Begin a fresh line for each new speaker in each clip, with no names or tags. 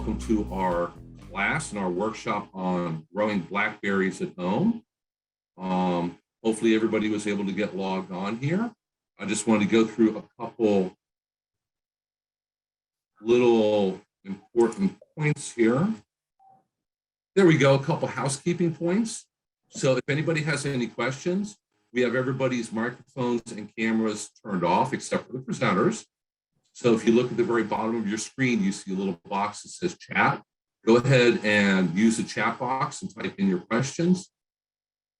welcome to our class and our workshop on growing blackberries at home. Hopefully everybody was able to get logged on here. I just wanted to go through a couple little important points here. There we go, a couple housekeeping points. So if anybody has any questions, we have everybody's microphones and cameras turned off except for the presenters. So if you look at the very bottom of your screen, you see a little box that says chat. Go ahead and use the chat box and type in your questions.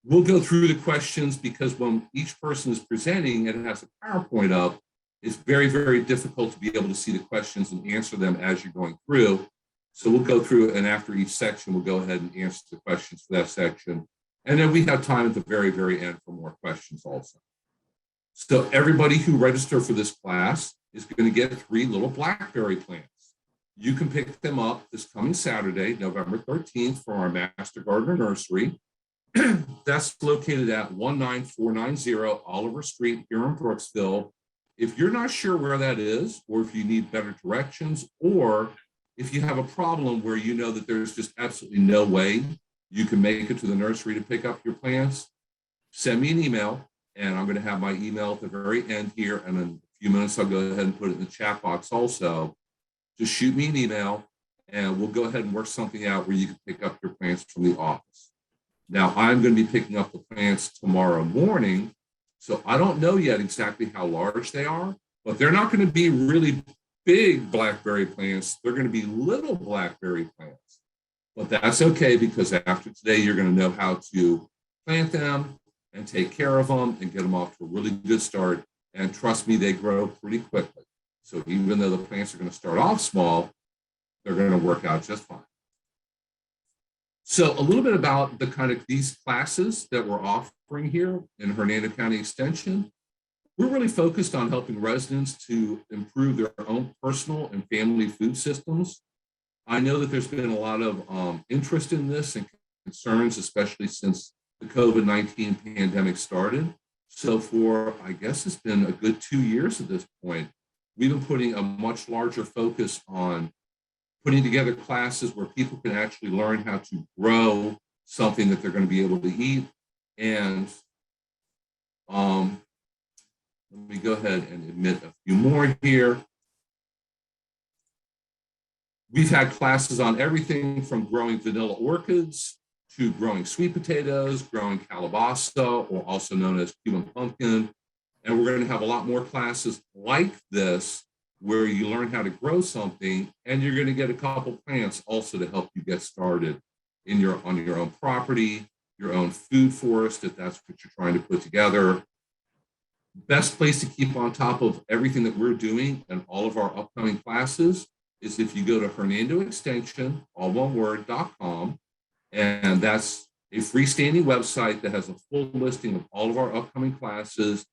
We'll go through the questions because when each person is presenting and it has a PowerPoint up, it's very, very difficult to be able to see the questions and answer them as you're going through. So we'll go through, and after each section, we'll go ahead and answer the questions for that section. And then we have time at the very, very end for more questions also. So everybody who registered for this class is going to get 3 little blackberry plants. You can pick them up this coming Saturday, November 13th, from our Master Gardener Nursery. That's located at 19490 Oliver Street here in Brooksville. If you're not sure where that is, or if you need better directions, or if you have a problem where you know that there's just absolutely no way you can make it to the nursery to pick up your plants, send me an email, and I'm going to have my email at the very end here, and in a few minutes I'll go ahead and put it in the chat box also. Just shoot me an email, and we'll go ahead and work something out where you can pick up your plants from the office. Now, I'm going to be picking up the plants tomorrow morning, so I don't know yet exactly how large they are, but they're not going to be really big blackberry plants. They're going to be little blackberry plants. But that's okay, because after today, you're going to know how to plant them and take care of them and get them off to a really good start. And trust me, they grow pretty quickly. So even though the plants are going to start off small, they're going to work out just fine. So a little bit about the kind of these classes that we're offering here in Hernando County Extension. We're really focused on helping residents to improve their own personal and family food systems. I know that there's been a lot of interest in this and concerns, especially since the COVID-19 pandemic started. So for, I guess it's been a good 2 years at this point, we've been putting a much larger focus on putting together classes where people can actually learn how to grow something that they're going to be able to eat. And let me go ahead and admit a few more here. We've had classes on everything from growing vanilla orchids to growing sweet potatoes, growing calabaza, or also known as Cuban pumpkin. And we're going to have a lot more classes like this where you learn how to grow something, and you're going to get a couple plants also to help you get started on your own property, your own food forest, if that's what you're trying to put together. Best place to keep on top of everything that we're doing and all of our upcoming classes is if you go to Hernando Extension, all one word, .com, and that's a freestanding website that has a full listing of all of our upcoming classes,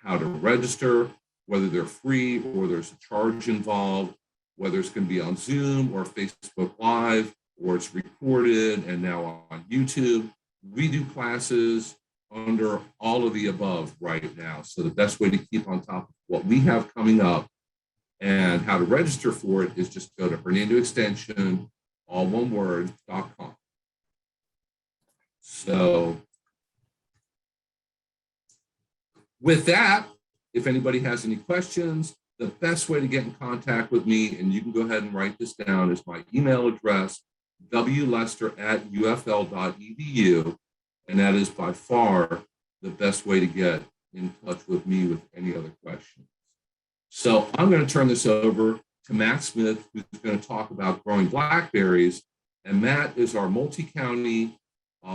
how to register, whether they're free or there's a charge involved, whether it's going to be on Zoom or Facebook Live, or it's recorded and now on YouTube. We do classes under all of the above right now. So the best way to keep on top of what we have coming up and how to register for it is just go to Hernando Extension, all one word, .com. So with that, if anybody has any questions, the best way to get in contact with me, and you can go ahead and write this down, is my email address, wlester@ufl.edu, and that is by far the best way to get in touch with me with any other questions. So I'm going to turn this over to Matt Smith, who's going to talk about growing blackberries. And Matt is our multi-county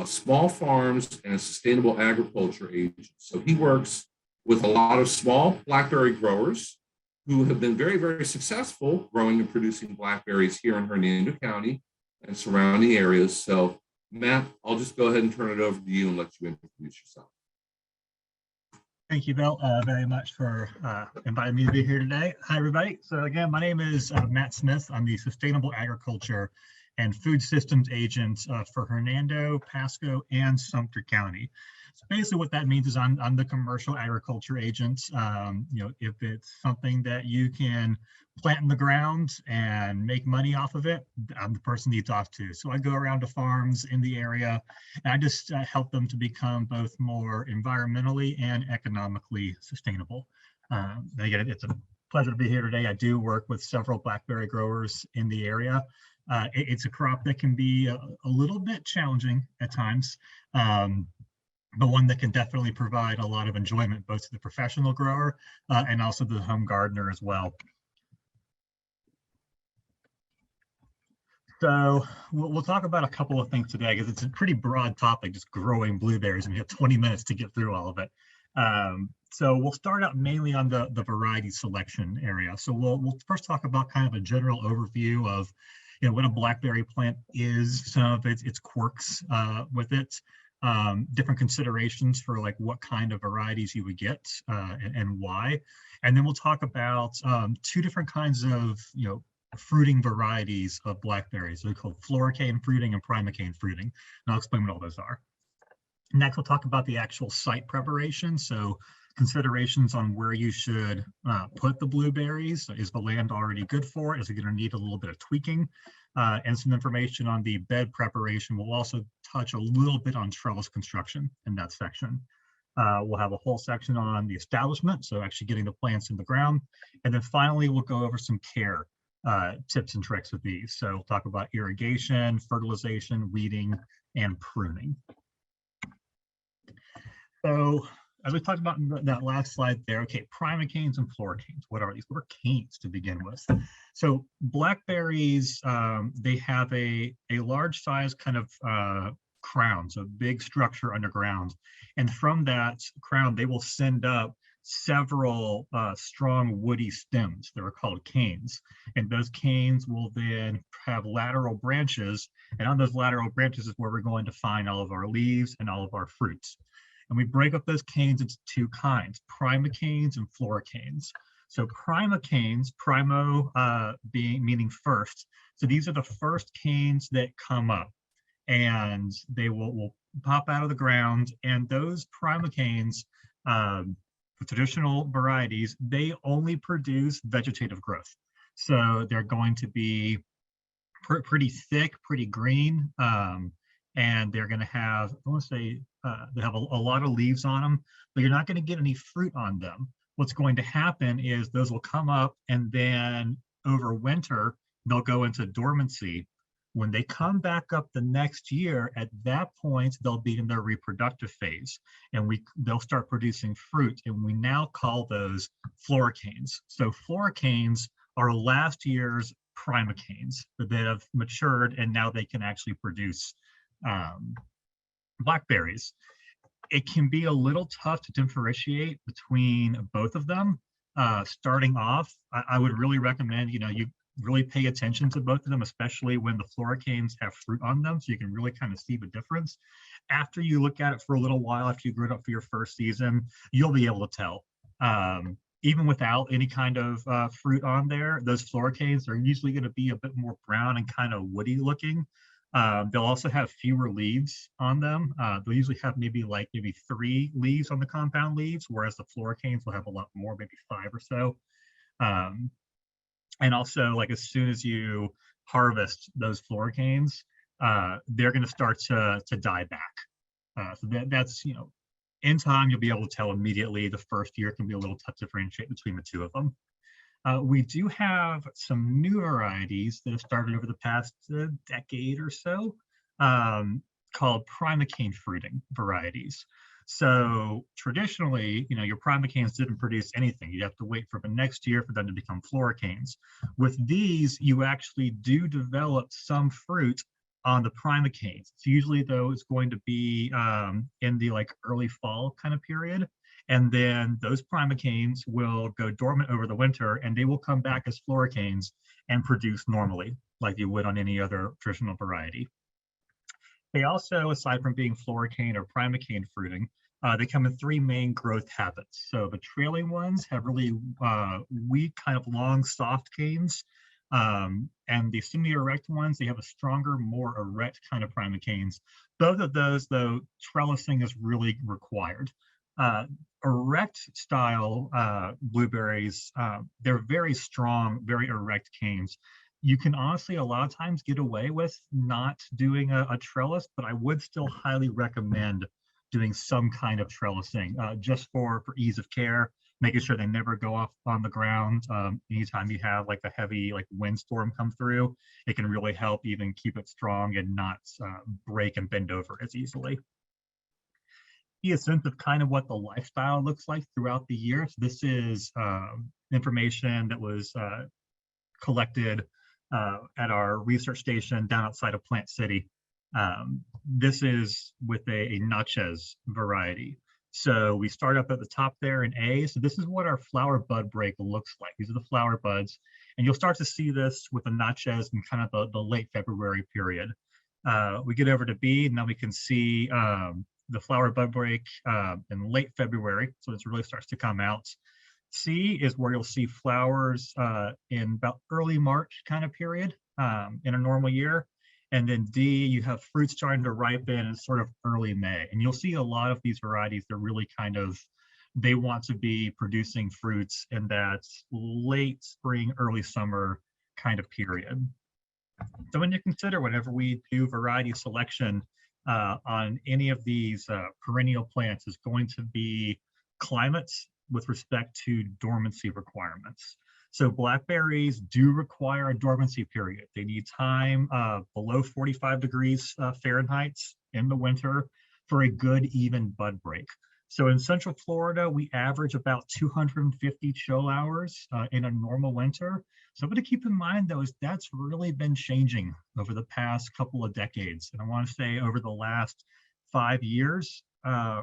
small farms and sustainable agriculture agent. So he works with a lot of small blackberry growers who have been very, very successful growing and producing blackberries here in Hernando County and surrounding areas. So Matt, I'll just go ahead and turn it over to you and let you introduce yourself.
Thank you, Bill, very much for inviting me to be here today. Hi, everybody. So again, my name is Matt Smith. I'm the Sustainable Agriculture and Food Systems Agent for Hernando, Pasco, and Sumter County. So basically what that means is I'm the commercial agriculture agent. If it's something that you can plant in the ground and make money off of it, I'm the person needs off to. So I go around to farms in the area and I just help them to become both more environmentally and economically sustainable. Again, it's a pleasure to be here today. I do work with several blackberry growers in the area. It's a crop that can be a little bit challenging at times, but one that can definitely provide a lot of enjoyment both to the professional grower and also the home gardener as well. So we'll talk about a couple of things today because it's a pretty broad topic, just growing blueberries, and we have 20 minutes to get through all of it. So we'll start out mainly on the variety selection area. So we'll first talk about kind of a general overview of what a blackberry plant is, some of its quirks with it, different considerations for like what kind of varieties you would get and why. And then we'll talk about two different kinds of fruiting varieties of blackberries. They're called floricane fruiting and primocane fruiting. And I'll explain what all those are. Next, we'll talk about the actual site preparation. So considerations on where you should put the blueberries. Is the land already good for it? Is it going to need a little bit of tweaking? And some information on the bed preparation. We'll also touch a little bit on trellis construction in that section. We'll have a whole section on the establishment, so actually getting the plants in the ground. And then finally, we'll go over some care tips and tricks with these. So we'll talk about irrigation, fertilization, weeding, and pruning. So as we talked about in that last slide there, okay, primocanes and floricanes, what are these? What are canes to begin with? So blackberries, they have a large size kind of crown, so big structure underground. And from that crown, they will send up several strong woody stems that are called canes. And those canes will then have lateral branches. And on those lateral branches is where we're going to find all of our leaves and all of our fruits. And we break up those canes into two kinds, primocanes and floricanes. So primocanes, primo meaning first. So these are the first canes that come up and they will pop out of the ground. And those primocanes, the traditional varieties, they only produce vegetative growth. So they're going to be pretty thick, pretty green, and they're going to have, I want to say, they have a lot of leaves on them, but you're not going to get any fruit on them. What's going to happen is those will come up and then over winter, they'll go into dormancy. When they come back up the next year, at that point, they'll be in their reproductive phase and they'll start producing fruit. And we now call those floricanes. So floricanes are last year's primocanes that have matured and now they can actually produce blackberries. It can be a little tough to differentiate between both of them. Starting off, I would really recommend, you really pay attention to both of them, especially when the floricanes have fruit on them, so you can really kind of see the difference. After you look at it for a little while, after you grow it up for your first season, you'll be able to tell. Even without any kind of fruit on there, those floricanes are usually going to be a bit more brown and kind of woody looking. They'll also have fewer leaves on them. They'll usually have maybe 3 leaves on the compound leaves, whereas the floricanes will have a lot more, maybe 5 or so. And also, as soon as you harvest those floricanes, they're going to start to die back. So that's, in time, you'll be able to tell immediately. The first year can be a little tough to differentiate between the two of them. We do have some new varieties that have started over the past decade or so called primocane fruiting varieties. So traditionally, your primocanes didn't produce anything. You'd have to wait for the next year for them to become floricanes. With these, you actually do develop some fruit on the primocanes. It's usually, though, it's going to be in the early fall kind of period. And then those primocanes will go dormant over the winter and they will come back as floricanes and produce normally, like you would on any other traditional variety. They also, aside from being floricane or primocane fruiting, they come in 3 main growth habits. So the trailing ones have really weak, kind of long, soft canes. And the semi-erect ones, they have a stronger, more erect kind of primocanes. Both of those, though, trellising is really required. Uh, Erect style blueberries, they're very strong, very erect canes. You can honestly a lot of times get away with not doing a trellis, but I would still highly recommend doing some kind of trellising just for ease of care, making sure they never go off on the ground. Anytime you have like a heavy like windstorm come through, it can really help even keep it strong and not break and bend over as easily. Be a sense of kind of what the lifestyle looks like throughout the year. So this is information that was collected at our research station down outside of Plant City. This is with a Natchez variety. So we start up at the top there in A. So this is what our flower bud break looks like. These are the flower buds. And you'll start to see this with the Natchez in kind of the late February period. We get over to B, and now we can see the flower bud break in late February. So this really starts to come out. C is where you'll see flowers in about early March kind of period in a normal year. And then D, you have fruit starting to ripen in sort of early May. And you'll see a lot of these varieties, they're really kind of, they want to be producing fruits in that late spring, early summer kind of period. So when you consider whenever we do variety selection on any of these perennial plants is going to be climates with respect to dormancy requirements. So blackberries do require a dormancy period. They need time below 45 degrees Fahrenheit in the winter for a good even bud break. So in Central Florida, we average about 250 chill hours in a normal winter. So I'm going to keep in mind, though, is that's really been changing over the past couple of decades. And I want to say over the last 5 years,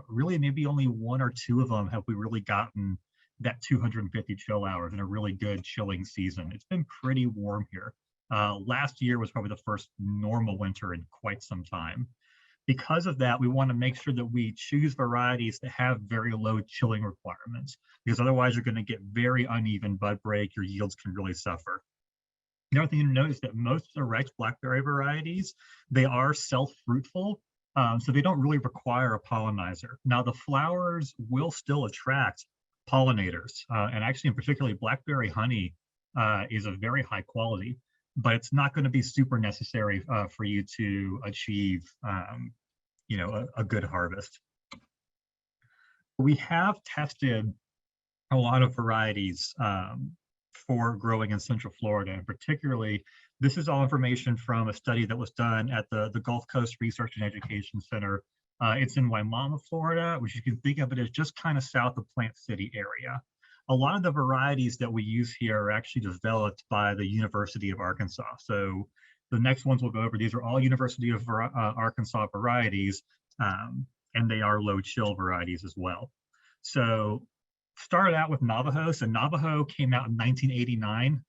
really maybe only 1 or 2 of them have we really gotten that 250 chill hours in a really good chilling season. It's been pretty warm here. Last year was probably the first normal winter in quite some time. Because of that, we want to make sure that we choose varieties that have very low chilling requirements, because otherwise you're going to get very uneven bud break. Your yields can really suffer. The other thing to note is that most erect blackberry varieties, they are self-fruitful, so they don't really require a pollinizer. Now, the flowers will still attract pollinators, and actually, in particularly, blackberry honey is a very high quality, but it's not going to be super necessary for you to achieve, a good harvest. We have tested a lot of varieties for growing in Central Florida, and particularly, this is all information from a study that was done at the Gulf Coast Research and Education Center. It's in Wimauma, Florida, which you can think of it as just kind of south of Plant City area. A lot of the varieties that we use here are actually developed by the University of Arkansas. So the next ones we'll go over, these are all University of Arkansas varieties, and they are low chill varieties as well. So started out with Navajo. So Navajo came out in 1989.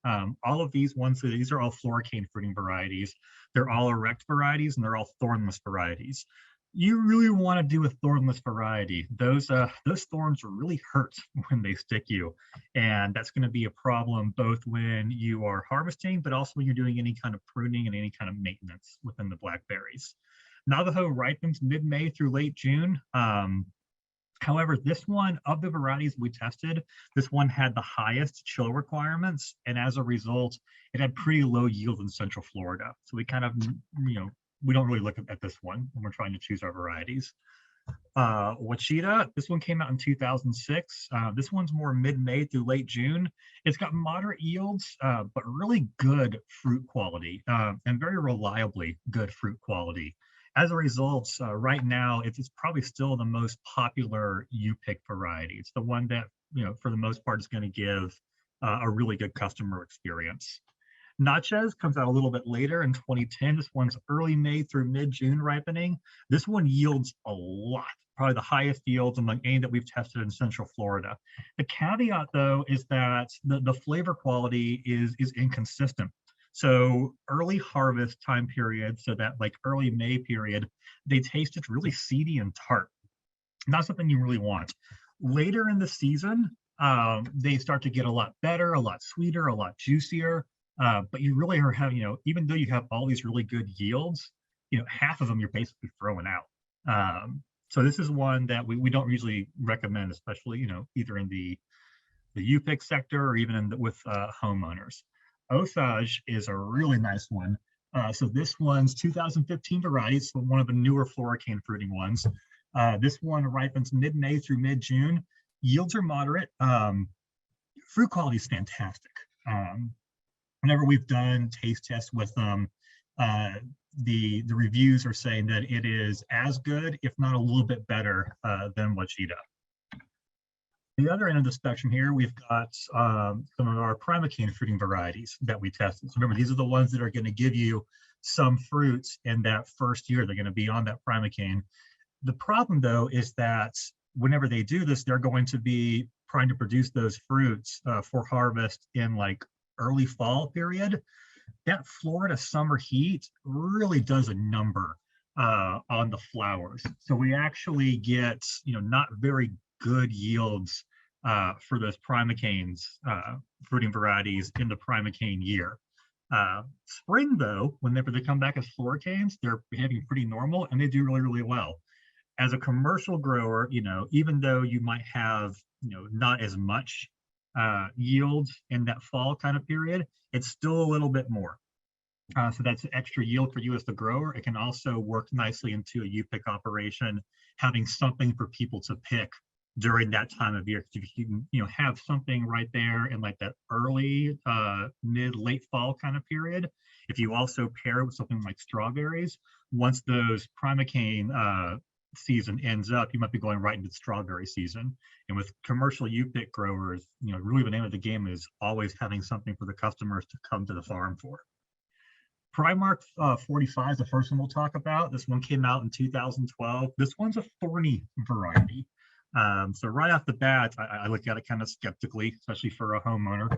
All of these ones, so these are all floricane fruiting varieties. They're all erect varieties, and they're all thornless varieties. You really want to do a thornless variety. Those thorns really hurt when they stick you, and that's going to be a problem both when you are harvesting, but also when you're doing any kind of pruning and any kind of maintenance within the blackberries. Navajo ripens mid-May through late June. However, this one, of the varieties we tested, this one had the highest chill requirements, and as a result, it had pretty low yield in Central Florida. So we kind of, we don't really look at this one when we're trying to choose our varieties. Wachita, this one came out in 2006. This one's more mid-May through late June. It's got moderate yields, but really good fruit quality and very reliably good fruit quality. As a result, right now, it's probably still the most popular U-pick variety. It's the one that, for the most part, is going to give a really good customer experience. Natchez comes out a little bit later in 2010. This one's early May through mid-June ripening. This one yields a lot, probably the highest yields among any that we've tested in Central Florida. The caveat, though, is that the flavor quality is inconsistent. So early harvest time period, so that like early May period, they taste it really seedy and tart. Not something you really want. Later in the season, they start to get a lot better, a lot sweeter, a lot juicier. But you really are having, even though you have all these really good yields, half of them you're basically throwing out. So this is one that we don't usually recommend, especially, either in the U-pick sector or even with homeowners. Osage is a really nice one. So this one's 2015 variety, so one of the newer floricane fruiting ones. This one ripens mid-May through mid-June. Yields are moderate. Fruit quality is fantastic. Whenever we've done taste tests with them, the reviews are saying that it is as good, if not a little bit better, than Wachita. The other end of the spectrum here, we've got some of our primocane fruiting varieties that we tested. So remember, these are the ones that are going to give you some fruits in that first year. They're going to be on that primocane. The problem, though, is that whenever they do this, they're going to be trying to produce those fruits for harvest in like early fall period. That Florida summer heat really does a number on the flowers. So we actually get, not very good yields for those primocanes, fruiting varieties in the primocane year. Spring, though, whenever they come back as floricanes, they're behaving pretty normal and they do really, really well. As a commercial grower, even though you might have, not as much yield in that fall kind of period, it's still a little bit more. So that's extra yield for you as the grower. It can also work nicely into a U-pick operation, having something for people to pick during that time of year. If you can, have something right there in like that early, mid, late fall kind of period. If you also pair it with something like strawberries, once those primocane season ends up, you might be going right into the strawberry season. And with commercial U-pick growers, really the name of the game is always having something for the customers to come to the farm for. Primark 45 is the first one we'll talk about. This one came out in 2012. This one's a thorny variety. So right off the bat, I look at it kind of skeptically, especially for a homeowner.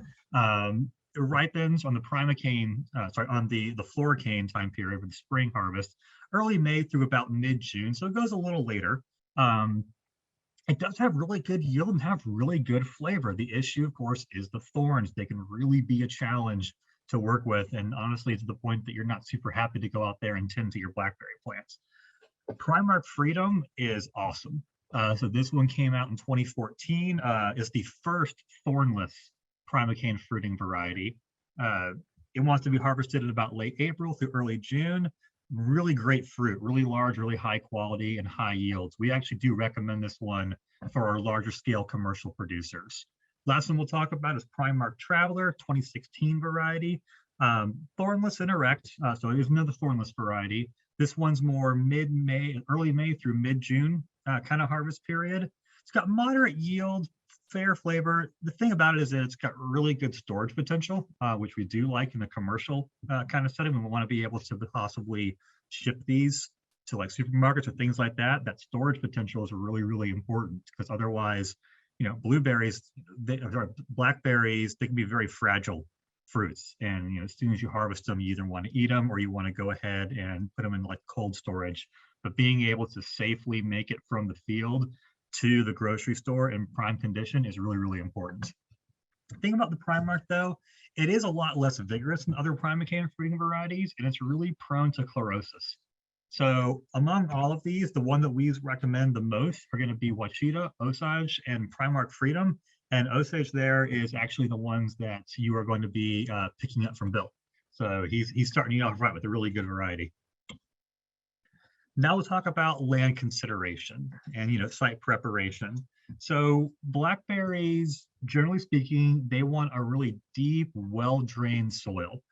It ripens on the primocane, on the floricane time period with the spring harvest, early May through about mid-June. So it goes a little later. It does have really good yield and have really good flavor. The issue, of course, is the thorns. They can really be a challenge to work with, and honestly, to the point that you're not super happy to go out there and tend to your blackberry plants. Primark Freedom is awesome. So this one came out in 2014. It's the first thornless primocane fruiting variety. It wants to be harvested in about late April through early June. Really great fruit, really large, really high quality and high yields. We actually do recommend this one for our larger scale commercial producers. Last one we'll talk about is Primark Traveler, 2016 variety. Thornless and erect, so there's another thornless variety. This one's more mid-May, early May through mid-June kind of harvest period. It's got moderate yield, fair flavor. The thing about it is that it's got really good storage potential, which we do like in a commercial kind of setting. We want to be able to possibly ship these to like supermarkets or things like that. That storage potential is really, really important, because otherwise, blueberries, blackberries, they can be very fragile fruits. And, as soon as you harvest them, you either want to eat them or you want to go ahead and put them in like cold storage. But being able to safely make it from the field to the grocery store in prime condition is really, really important. The thing about the Primark, though, it is a lot less vigorous than other primocane fruiting varieties, and it's really prone to chlorosis. So among all of these, the one that we recommend the most are going to be Wachita, Osage, and Primark Freedom. And Osage there is actually the ones that you are going to be picking up from Bill. So he's starting you off right with a really good variety. Now we'll talk about land consideration and site preparation. So blackberries, generally speaking, they want a really deep, well-drained soil.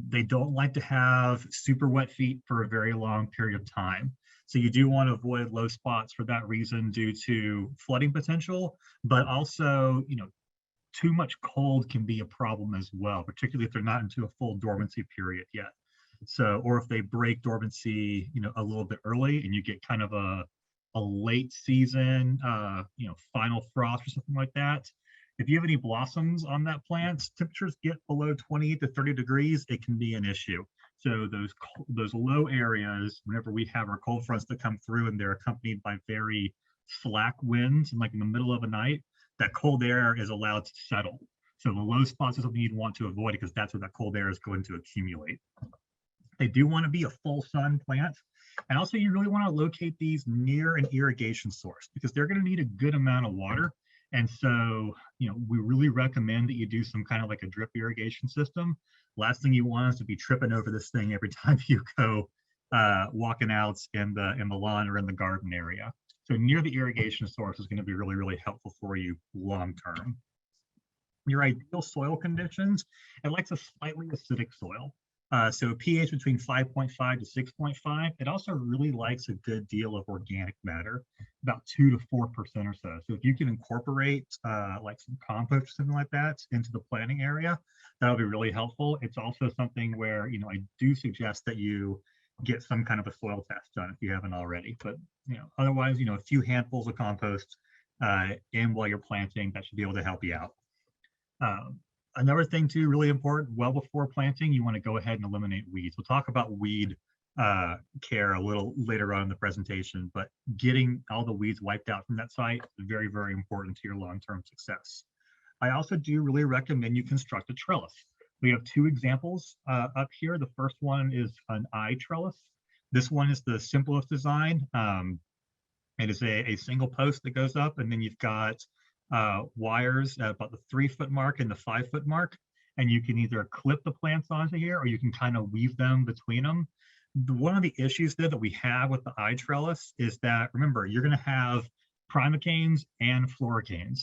They don't like to have super wet feet for a very long period of time. So you do want to avoid low spots for that reason, due to flooding potential, but also, too much cold can be a problem as well, particularly if they're not into a full dormancy period yet. So, or if they break dormancy, a little bit early and you get kind of a late season, final frost or something like that. If you have any blossoms on that plant, temperatures get below 28 to 30 degrees, it can be an issue. So those low areas, whenever we have our cold fronts that come through and they're accompanied by very slack winds, and like in the middle of a night, that cold air is allowed to settle. So the low spots is something you'd want to avoid, because that's where that cold air is going to accumulate. They do want to be a full sun plant. And also you really want to locate these near an irrigation source because they're going to need a good amount of water. And so, we really recommend that you do some kind of like a drip irrigation system. Last thing you want is to be tripping over this thing every time you go walking out in the lawn or in the garden area. So near the irrigation source is going to be really, really helpful for you long term. Your ideal soil conditions, it likes a slightly acidic soil. So a pH between 5.5 to 6.5. It also really likes a good deal of organic matter, about 2 to 4% or so. So if you can incorporate like some compost or something like that into the planting area, that'll be really helpful. It's also something where, I do suggest that you get some kind of a soil test done if you haven't already. But, otherwise, a few handfuls of compost in while you're planting, that should be able to help you out. Another thing too, really important, well before planting, you want to go ahead and eliminate weeds. We'll talk about weed care a little later on in the presentation, but getting all the weeds wiped out from that site is very, very important to your long-term success. I also do really recommend you construct a trellis. We have two examples up here. The first one is an eye trellis. This one is the simplest design. It is a single post that goes up, and then you've got wires at about the 3-foot mark and the 5-foot mark, and you can either clip the plants onto here or you can kind of weave them between them. One of the issues there that we have with the eye trellis is that, remember, you're going to have primocanes and floricanes.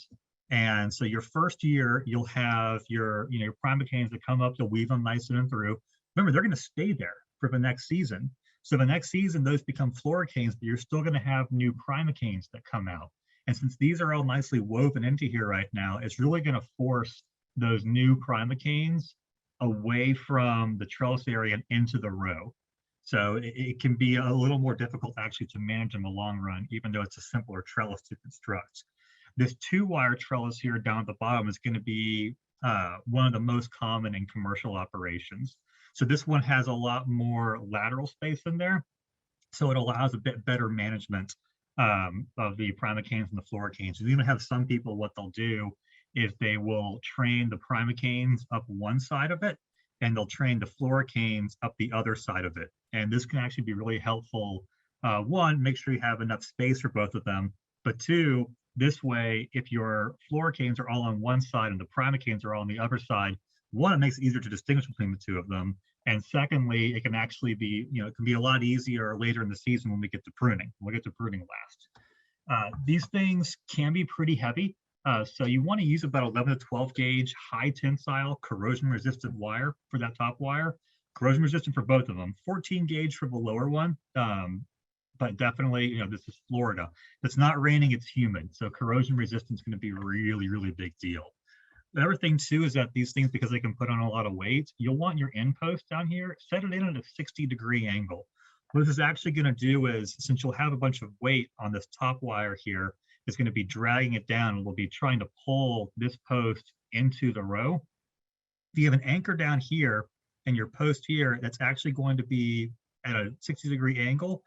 And so your first year, you'll have your primocanes that come up to weave them nice and through. Remember, they're going to stay there for the next season. So the next season, those become floricanes, but you're still going to have new primocanes that come out. And since these are all nicely woven into here right now, it's really going to force those new primocanes away from the trellis area and into the row. So it can be a little more difficult actually to manage in the long run, even though it's a simpler trellis to construct. This 2-wire trellis here down at the bottom is going to be one of the most common in commercial operations. So this one has a lot more lateral space in there. So it allows a bit better management of the primocanes and the floricanes. You even have some people, what they'll do is they will train the primocanes up one side of it, and they'll train the floricanes up the other side of it. And this can actually be really helpful. One, make sure you have enough space for both of them. But two, this way, if your floricanes are all on one side and the primocanes are all on the other side, one, it makes it easier to distinguish between the two of them. And secondly, it can actually be, it can be a lot easier later in the season when we get to pruning. We'll get to pruning last. These things can be pretty heavy. So you want to use about 11 to 12 gauge high tensile corrosion resistant wire for that top wire. Corrosion resistant for both of them. 14 gauge for the lower one. But definitely, this is Florida. If it's not raining, it's humid. So corrosion resistance is going to be a really, really big deal. The other thing too is that these things, because they can put on a lot of weight, you'll want your end post down here, set it in at a 60-degree angle. What this is actually going to do is, since you'll have a bunch of weight on this top wire here, it's going to be dragging it down and we'll be trying to pull this post into the row. If you have an anchor down here and your post here, that's actually going to be at a 60-degree angle.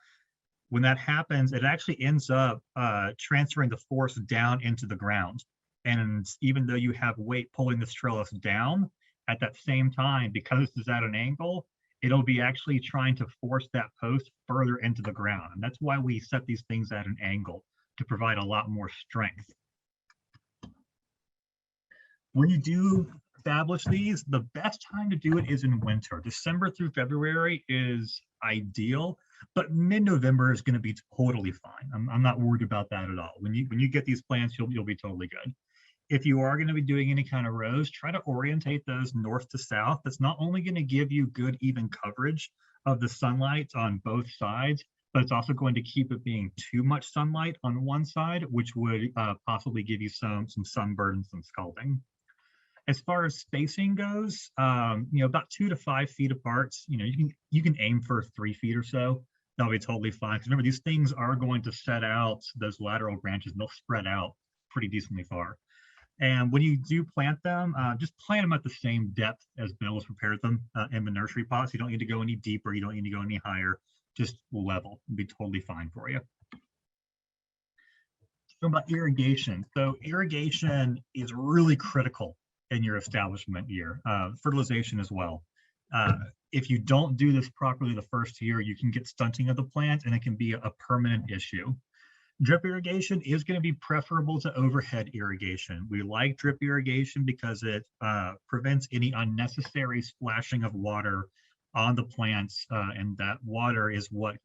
When that happens, it actually ends up transferring the force down into the ground. And even though you have weight pulling this trellis down, at that same time, because this is at an angle, it'll be actually trying to force that post further into the ground. And that's why we set these things at an angle, to provide a lot more strength. When you do establish these, the best time to do it is in winter. December through February is ideal, but mid-November is going to be totally fine. I'm not worried about that at all. When you get these plants, you'll be totally good. If you are going to be doing any kind of rows, try to orientate those north to south. That's not only going to give you good even coverage of the sunlight on both sides, but it's also going to keep it being too much sunlight on one side, which would possibly give you some sunburn and some scalding. As far as spacing goes, about 2 to 5 feet apart. You can aim for 3 feet or so. That'll be totally fine. Because remember, these things are going to set out those lateral branches, and they'll spread out pretty decently far. And when you do plant them, just plant them at the same depth as Bill has prepared them in the nursery pots. You don't need to go any deeper. You don't need to go any higher. Just level. It'll be totally fine for you. Talking about irrigation. So irrigation is really critical in your establishment year. Fertilization as well. If you don't do this properly the first year, you can get stunting of the plant, and it can be a permanent issue. Drip irrigation is going to be preferable to overhead irrigation. We like drip irrigation because it prevents any unnecessary splashing of water on the plants, and that water is what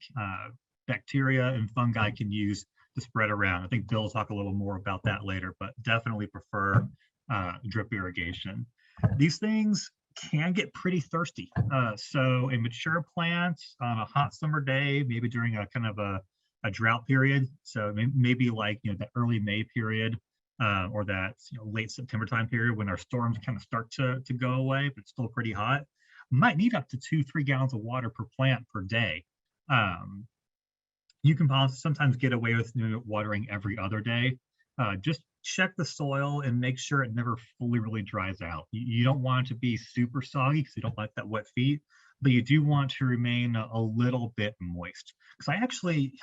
bacteria and fungi can use to spread around. I think Bill will talk a little more about that later, but definitely prefer drip irrigation. These things can get pretty thirsty. So in mature plants on a hot summer day, maybe during a kind of a drought period, so maybe like the early May period, or that late September time period when our storms kind of start to go away, but it's still pretty hot, might need up to 2-3 gallons of water per plant per day. You can sometimes get away with watering every other day. Just check the soil and make sure it never fully really dries out. You don't want it to be super soggy because you don't like that wet feet, but you do want to remain a little bit moist. Because I actually,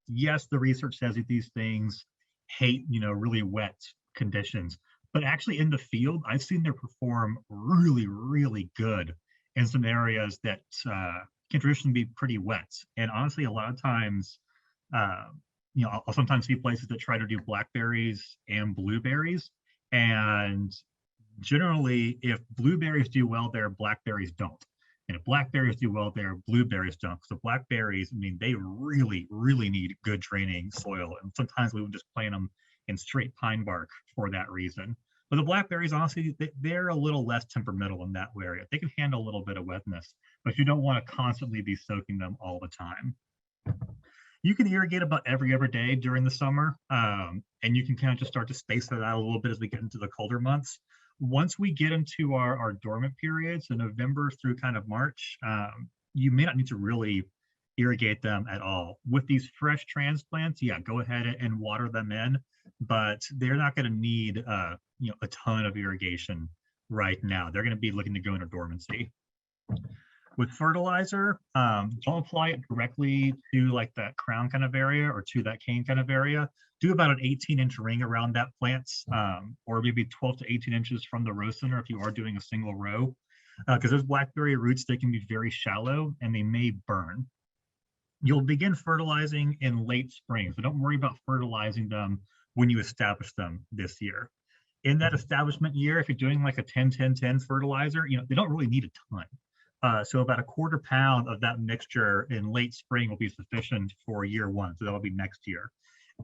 yes, the research says that these things hate, really wet conditions, but actually in the field, I've seen them perform really, really good in some areas that can traditionally be pretty wet. And honestly, a lot of times, I'll sometimes see places that try to do blackberries and blueberries. And generally, if blueberries do well there, blackberries don't. And if blackberries do well there, blueberries don't. So blackberries, they really, really need good draining soil. And sometimes we would just plant them in straight pine bark for that reason. But the blackberries, honestly, they're a little less temperamental in that area. They can handle a little bit of wetness, but you don't want to constantly be soaking them all the time. You can irrigate about every other day during the summer, and you can kind of just start to space that out a little bit as we get into the colder months. Once we get into our dormant periods, so November through kind of March, you may not need to really irrigate them at all. With these fresh transplants, yeah, go ahead and water them in, but they're not going to need a ton of irrigation right now. They're going to be looking to go into dormancy. With fertilizer, don't apply it directly to like that crown kind of area or to that cane kind of area. Do about an 18-inch ring around that plant, or maybe 12 to 18 inches from the row center if you are doing a single row. Because those blackberry roots, they can be very shallow and they may burn. You'll begin fertilizing in late spring, so don't worry about fertilizing them when you establish them this year. In that establishment year, if you're doing like a 10-10-10 fertilizer, they don't really need a ton. So about a 1/4 pound of that mixture in late spring will be sufficient for year one. So that'll be next year.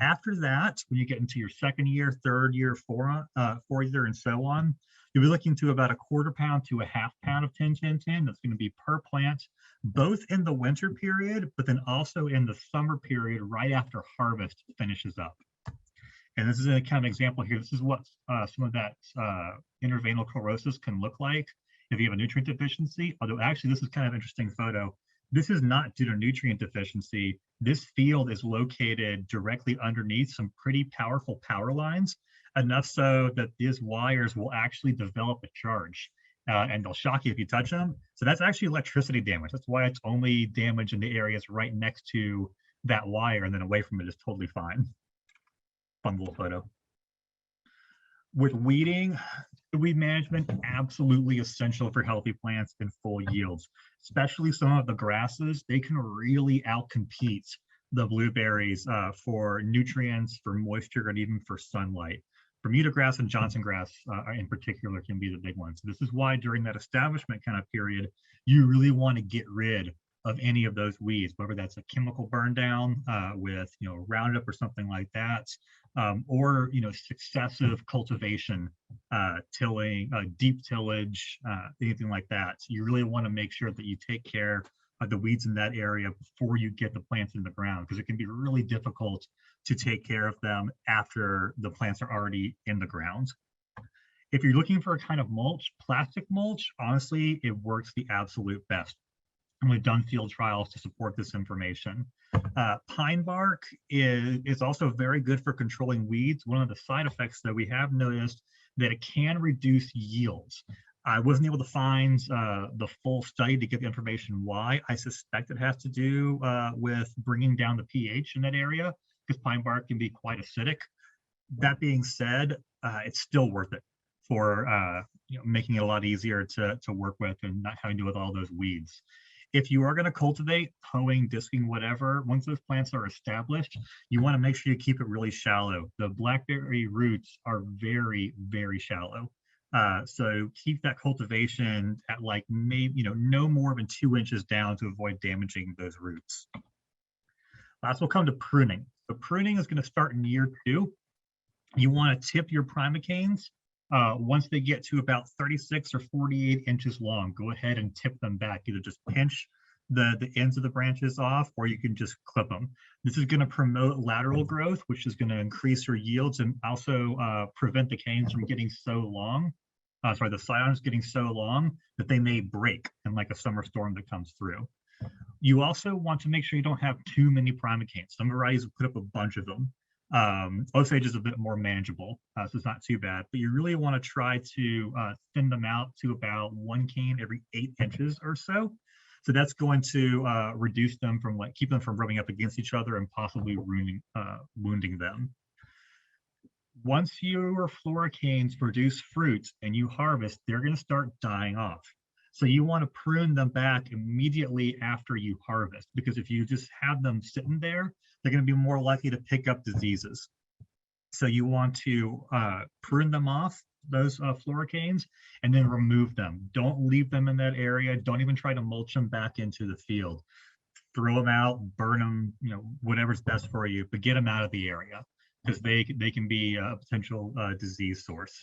After that, when you get into your second year, third year, fourth year, and so on, you'll be looking to about a 1/4 pound to a 1/2 pound of 10-10-10. That's going to be per plant, both in the winter period, but then also in the summer period right after harvest finishes up. And this is a kind of example here. This is what some of that interveinal chlorosis can look like if you have a nutrient deficiency. Although actually, this is kind of an interesting photo. This is not due to nutrient deficiency. This field is located directly underneath some pretty powerful power lines, enough so that these wires will actually develop a charge, and they'll shock you if you touch them. So that's actually electricity damage. That's why it's only damage in the areas right next to that wire, and then away from it is totally fine. Fun little photo. With weeding, weed management absolutely essential for healthy plants and full yields, especially some of the grasses. They can really outcompete the blueberries for nutrients, for moisture, and even for sunlight. Bermuda grass and Johnson grass in particular can be the big ones. This is why during that establishment kind of period, you really want to get rid of any of those weeds, whether that's a chemical burn down with Roundup or something like that, or successive cultivation, tilling, deep tillage, anything like that. So you really want to make sure that you take care of the weeds in that area before you get the plants in the ground, because it can be really difficult to take care of them after the plants are already in the ground. If you're looking for a kind of mulch, plastic mulch, honestly, it works the absolute best. And we've done field trials to support this information. Pine bark is also very good for controlling weeds. One of the side effects that we have noticed that it can reduce yields. I wasn't able to find the full study to get the information why. I suspect it has to do with bringing down the pH in that area, because pine bark can be quite acidic. That being said, it's still worth it. for making it a lot easier to work with and not having to deal with all those weeds. If you are going to cultivate, hoeing, disking, whatever, once those plants are established, you want to make sure you keep it really shallow. The blackberry roots are very, very shallow. So keep that cultivation at like maybe, no more than 2 inches down to avoid damaging those roots. Last, we'll come to pruning. So pruning is going to start in year 2. You want to tip your primocanes. Once they get to about 36 or 48 inches long, go ahead and tip them back. Either just pinch the ends of the branches off, or you can just clip them. This is going to promote lateral growth, which is going to increase your yields and also prevent the canes from getting so long. The scions getting so long that they may break in like a summer storm that comes through. You also want to make sure you don't have too many primocanes. Some varieties will put up a bunch of them. Osage is a bit more manageable, so it's not too bad, but you really want to try to thin them out to about 1 cane every 8 inches or so. So that's going to reduce them from keep them from rubbing up against each other and possibly wounding them. Once your floricanes produce fruits and you harvest, they're going to start dying off. So you want to prune them back immediately after you harvest, because if you just have them sitting there, they're going to be more likely to pick up diseases. So you want to prune them off, those floricanes, and then remove them. Don't leave them in that area. Don't even try to mulch them back into the field. Throw them out, burn them, whatever's best for you, but get them out of the area, because they can be a potential disease source.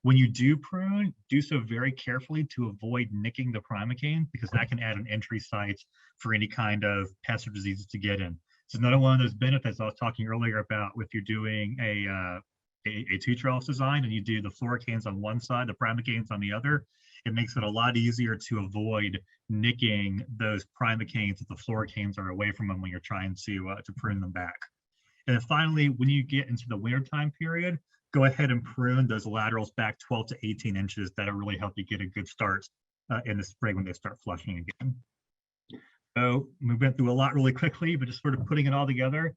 When you do prune, do so very carefully to avoid nicking the primocane, because that can add an entry site for any kind of pest or diseases to get in. So another one of those benefits I was talking earlier about, if you're doing a 2-trellis design and you do the floricanes on one side, the primocanes on the other, it makes it a lot easier to avoid nicking those primocanes if the floricanes are away from them when you're trying to prune them back. And then finally, when you get into the wintertime period, go ahead and prune those laterals back 12 to 18 inches. That'll really help you get a good start in the spring when they start flushing again. So we went through a lot really quickly, but just sort of putting it all together.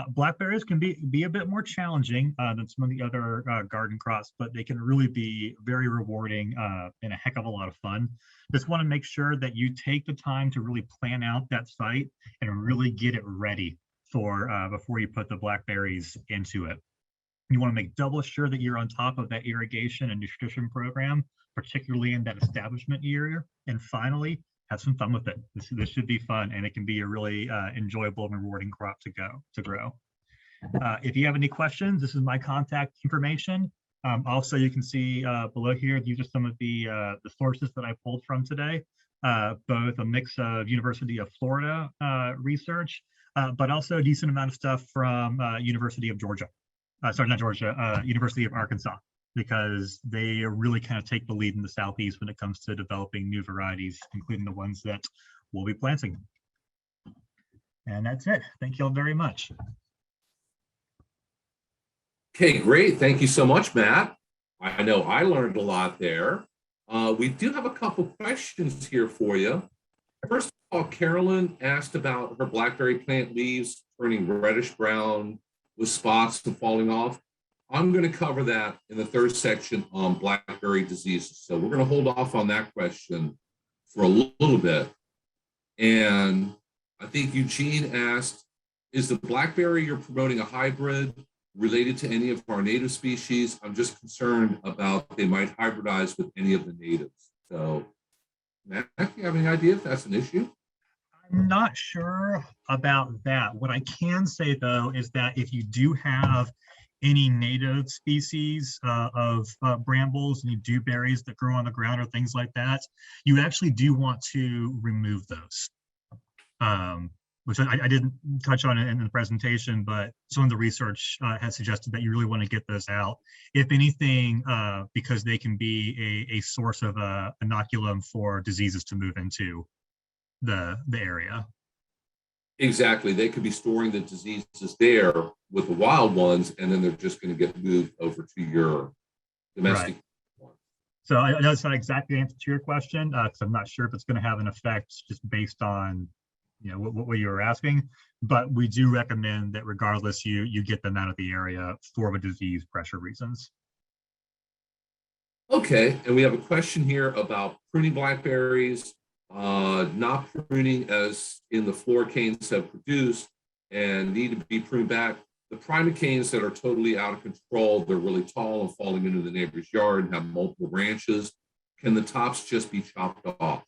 Blackberries can be a bit more challenging than some of the other garden crops, but they can really be very rewarding and a heck of a lot of fun. Just want to make sure that you take the time to really plan out that site and really get it ready for before you put the blackberries into it. You want to make double sure that you're on top of that irrigation and nutrition program, particularly in that establishment year. And finally, have some fun with it. This should be fun, and it can be a really enjoyable and rewarding crop to grow. If you have any questions, this is my contact information. Also, you can see below here, these are some of the sources that I pulled from today, both a mix of University of Florida research, but also a decent amount of stuff from University of Georgia. Sorry, not Georgia, University of Arkansas, because they really kind of take the lead in the Southeast when it comes to developing new varieties, including the ones that we'll be planting. And that's it. Thank you all very much.
Okay, great. Thank you so much, Matt. I know I learned a lot there. We do have a couple questions here for you. First of all, Carolyn asked about her blackberry plant leaves turning reddish brown with spots and falling off. I'm going to cover that in the third section on blackberry diseases. So we're going to hold off on that question for a little bit. And I think Eugene asked, is the blackberry you're promoting a hybrid related to any of our native species? I'm just concerned about they might hybridize with any of the natives. So, Matt, do you have any idea if that's an issue?
I'm not sure about that. What I can say, though, is that if you do have any native species of brambles and dewberries that grow on the ground or things like that, you actually do want to remove those. Which I didn't touch on it in the presentation, but some of the research has suggested that you really want to get those out. If anything, because they can be a source of inoculum for diseases to move into the area.
Exactly. They could be storing the diseases there with the wild ones, and then they're just going to get moved over to your domestic one.
So I know that's not exactly the answer to your question, because I'm not sure if it's going to have an effect just based on what you were asking, but we do recommend that regardless, you get them out of the area for the disease pressure reasons.
Okay, and we have a question here about pruning blackberries, not pruning as in the floor canes have produced and need to be pruned back. The primocanes that are totally out of control, they're really tall and falling into the neighbor's yard and have multiple branches. Can the tops just be chopped off?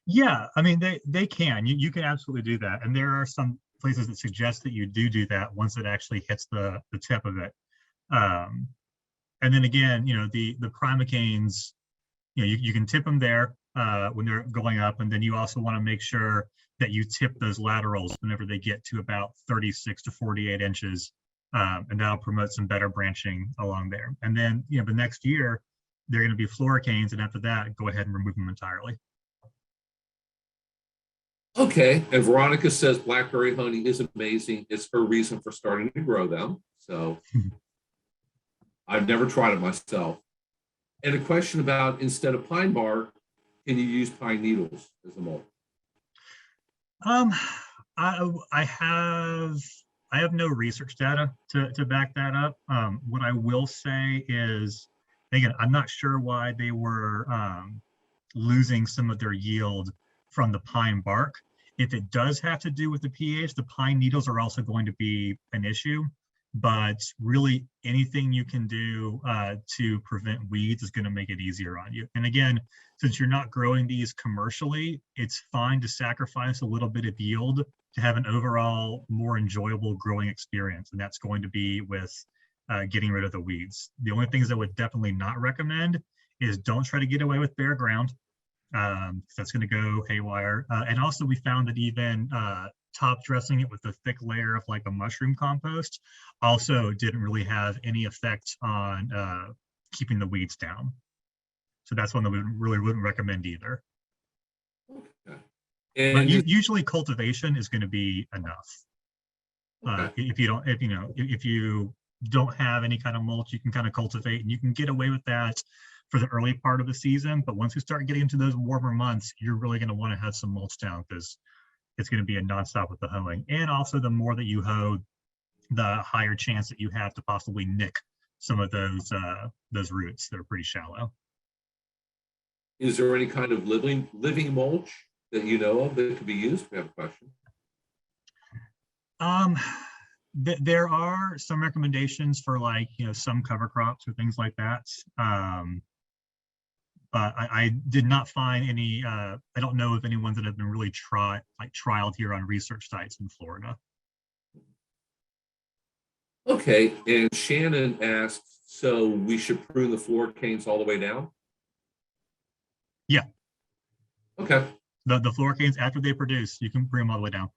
Yeah, I mean, they can. You can absolutely do that. And there are some places that suggest that you do that once it actually hits the tip of it. Um, and then again, the primocanes, you can tip them there when they're going up, and then you also want to make sure that you tip those laterals whenever they get to about 36 to 48 inches, and that'll promote some better branching along there. And then, the next year, they're going to be floricanes, and after that, go ahead and remove them entirely.
Okay, and Veronica says blackberry honey is amazing. It's her reason for starting to grow them. So I've never tried it myself. And a question about instead of pine bark, can you use pine needles as a mold?
Um, I have no research data to back that up. What I will say is, again, I'm not sure why they were losing some of their yield from the pine bark. If it does have to do with the pH, the pine needles are also going to be an issue. But really, anything you can do to prevent weeds is going to make it easier on you. And again, since you're not growing these commercially, it's fine to sacrifice a little bit of yield to have an overall more enjoyable growing experience. And that's going to be with getting rid of the weeds. The only things I would definitely not recommend is don't try to get away with bare ground. That's going to go haywire. And also we found that even top dressing it with a thick layer of like a mushroom compost also didn't really have any effect on keeping the weeds down. So that's one that we really wouldn't recommend either.
Okay.
But
And
usually cultivation is going to be enough.
okay.
If you don't have any kind of mulch, you can kind of cultivate, and you can get away with that for the early part of the season. But once we start getting into those warmer months, you're really going to want to have some mulch down, because it's going to be a nonstop with the hoeing. And also, the more that you hoe, the higher chance that you have to possibly nick some of those roots that are pretty shallow.
Is there any kind of living mulch that you know of that could be used? We have a question.
There are some recommendations for, like, some cover crops or things like that. But I did not find any. I don't know of any ones that have been really trialed here on research sites in Florida.
Okay, and Shannon asked, so we should prune the floor canes all the way down?
Yeah.
Okay.
The floor canes, after they produce, you can bring them all the way down.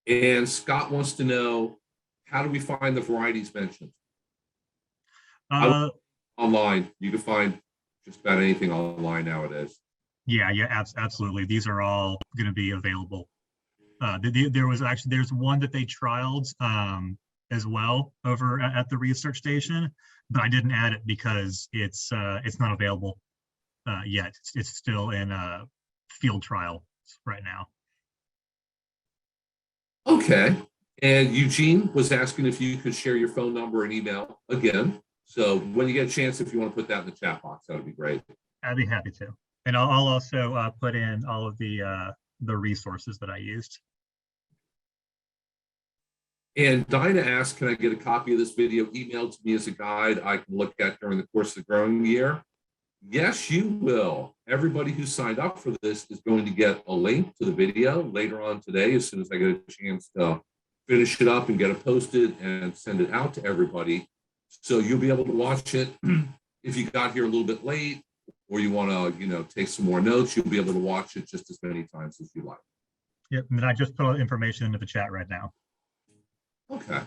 And Scott wants to know, how do we find the varieties mentioned? Online. You can find just about anything online nowadays.
Yeah, absolutely. These are all going to be available. There's one that they trialed as well over at the research station, but I didn't add it because it's not available yet. It's still in field trial right now.
Okay. And Eugene was asking if you could share your phone number and email again. So when you get a chance, if you want to put that in the chat box, that would be great.
I'd be happy to. And I'll also put in all of the resources that I used.
And Dinah asked, can I get a copy of this video emailed to me as a guide I can look at during the course of the growing year? Yes, you will. Everybody who signed up for this is going to get a link to the video later on today, as soon as I get a chance to finish it up and get it posted and send it out to everybody. So you'll be able to watch it. If you got here a little bit late, or you want to, take some more notes, you'll be able to watch it just as many times as you like.
Yep, and I just put all the information into the chat right now.
Okay.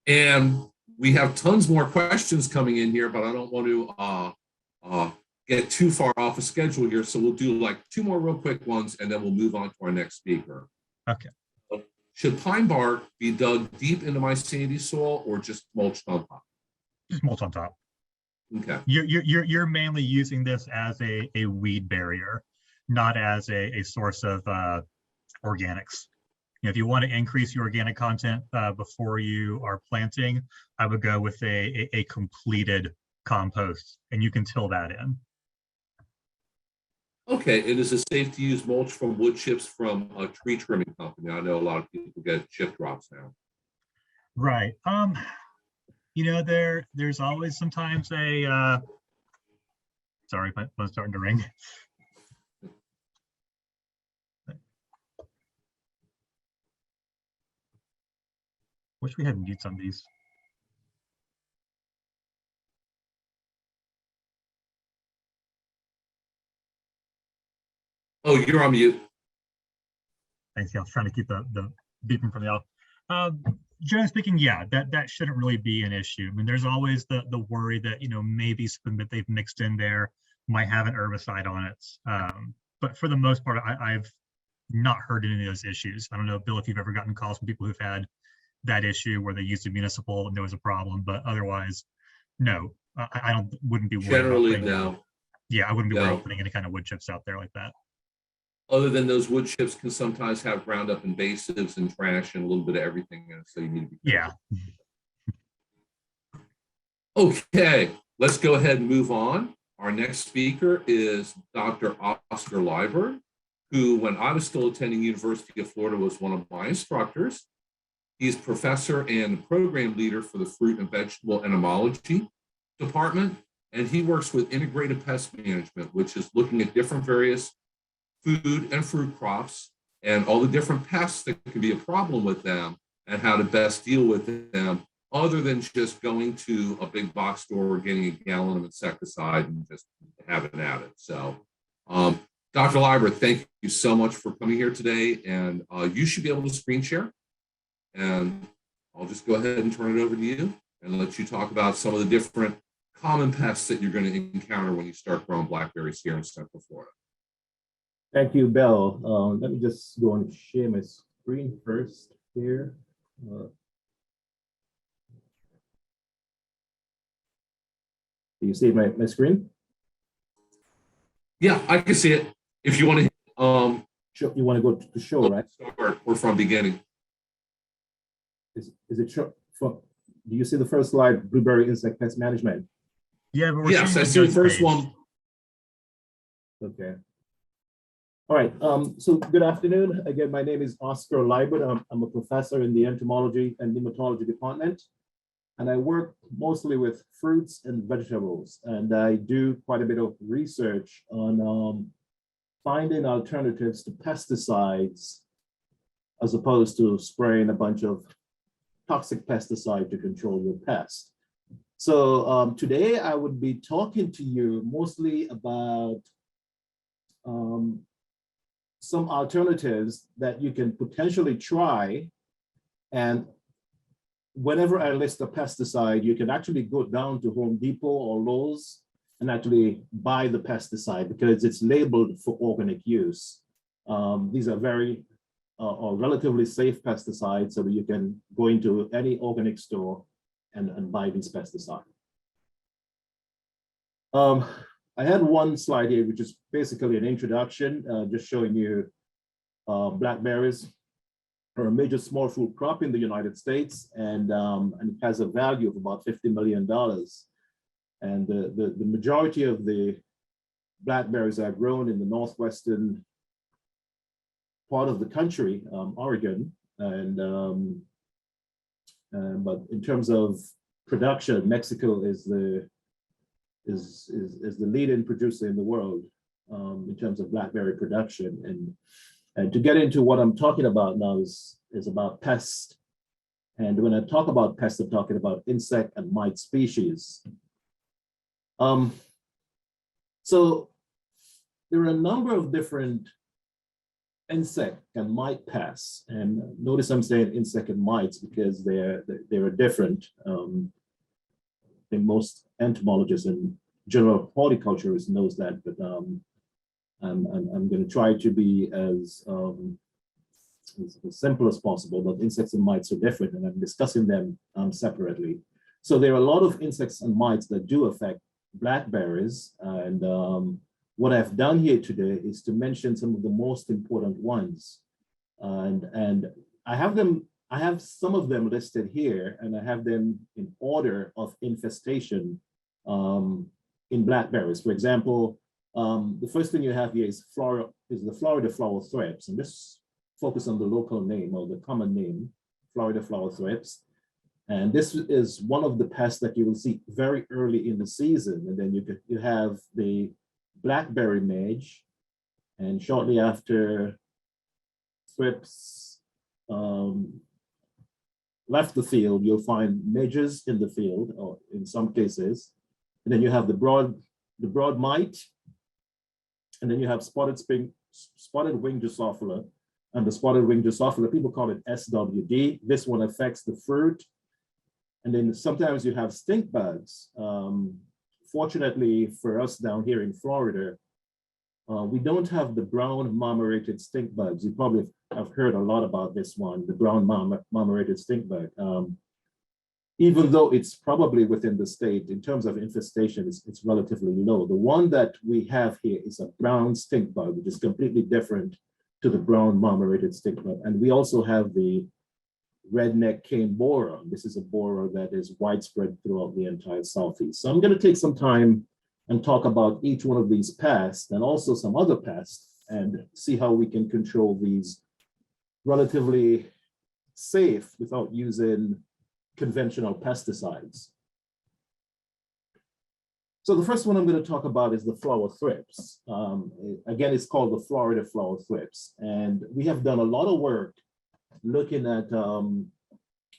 And we have tons more questions coming in here, but I don't want to get too far off a schedule here. So we'll do like two more real quick ones, and then we'll move on to our next speaker.
Okay.
Should pine bark be dug deep into my sandy soil or just mulched on top?
Just mulch on top.
Okay.
You're mainly using this as a weed barrier, not as a source of organics. if you want to increase your organic content before you are planting, I would go with a completed compost, and you can till that in.
Okay, and is it safe to use mulch from wood chips from a tree trimming company? I know a lot of people get chip drops now.
Right. There's always sometimes a sorry, my phone's starting to ring. Wish we had mutes on these.
Oh, you're on mute.
Thanks. Yeah, I was trying to keep the beeping from the off. Generally speaking, yeah, that shouldn't really be an issue. I mean, there's always the worry that maybe something that they've mixed in there might have an herbicide on it. But for the most part, I've not heard any of those issues. I don't know, Bill, if you've ever gotten calls from people who've had that issue where they used a municipal and there was a problem, but otherwise, no, I wouldn't be worried
Generally,
about
no.
Yeah, I wouldn't be worried
No.
about putting any kind of wood chips out there like that.
Other than those wood chips can sometimes have Roundup invasives and trash and a little bit of everything in it, so you need to be careful.
Yeah.
Okay, let's go ahead and move on. Our next speaker is Dr. Oscar Leiber, who, when I was still attending University of Florida, was one of my instructors. He's professor and program leader for the fruit and vegetable entomology department, and he works with integrated pest management, which is looking at different various food and fruit crops and all the different pests that can be a problem with them and how to best deal with them, other than just going to a big box store, getting a gallon of insecticide and just having at it. So, Dr. Leiber, thank you so much for coming here today, and you should be able to screen share. And I'll just go ahead and turn it over to you and let you talk about some of the different common pests that you're going to encounter when you start growing blackberries here in Central Florida.
Thank you, Bill. Let me just go and share my screen first here. Do you see my screen?
Yeah, I can see it. If you want to,
You want to go to the show, right?
Start or from beginning.
Is it show? Do you see the first slide, blueberry insect pest management?
Yeah, but
Yes, I see the first one.
Okay. All right. So good afternoon. Again, my name is Oscar Leiber. I'm a professor in the entomology and nematology department, and I work mostly with fruits and vegetables. And I do quite a bit of research on finding alternatives to pesticides, as opposed to spraying a bunch of toxic pesticide to control your pest. So today I would be talking to you mostly about some alternatives that you can potentially try. And whenever I list a pesticide, you can actually go down to Home Depot or Lowe's and actually buy the pesticide because it's labeled for organic use. These are very or relatively safe pesticides, so that you can go into any organic store and buy these pesticides. I had one slide here, which is basically an introduction, just showing you blackberries are a major small fruit crop in the United States, and it has a value of about $50 million. And the majority of the blackberries are grown in the northwestern part of the country, Oregon, and but in terms of production, Mexico is the leading producer in the world in terms of blackberry production. And to get into what I'm talking about now is about pests. And when I talk about pests, I'm talking about insect and mite species. So there are a number of different insect and mite pests, and notice I'm saying insect and mites because they're different. I think most entomologists and general horticulturists knows that, but I'm going to try to be as simple as possible. But insects and mites are different, and I'm discussing them separately. So there are a lot of insects and mites that do affect blackberries, and what I've done here today is to mention some of the most important ones. And I have some of them listed here, and I have them in order of infestation in blackberries. For example, the first thing you have here is the Florida flower thrips, and just focus on the local name or the common name, Florida flower thrips. And this is one of the pests that you will see very early in the season. And then you have the blackberry midge, and shortly after thrips left the field, you'll find midges in the field, or in some cases. And then you have the broad mite, and then you have spotted wing Drosophila, and the spotted wing Drosophila, people call it SWD. This one affects the fruit. And then sometimes you have stink bugs. Fortunately for us down here in Florida, we don't have the brown marmorated stink bugs. You probably have heard a lot about this one, the brown marmorated stink bug. Even though it's probably within the state, in terms of infestation, it's relatively low. The one that we have here is a brown stink bug, which is completely different to the brown marmorated stink bug. And we also have the redneck cane borer. This is a borer that is widespread throughout the entire Southeast. So I'm going to take some time and talk about each one of these pests and also some other pests and see how we can control these relatively safe without using conventional pesticides. So the first one I'm going to talk about is the flower thrips. Again, it's called the Florida flower thrips. And we have done a lot of work looking at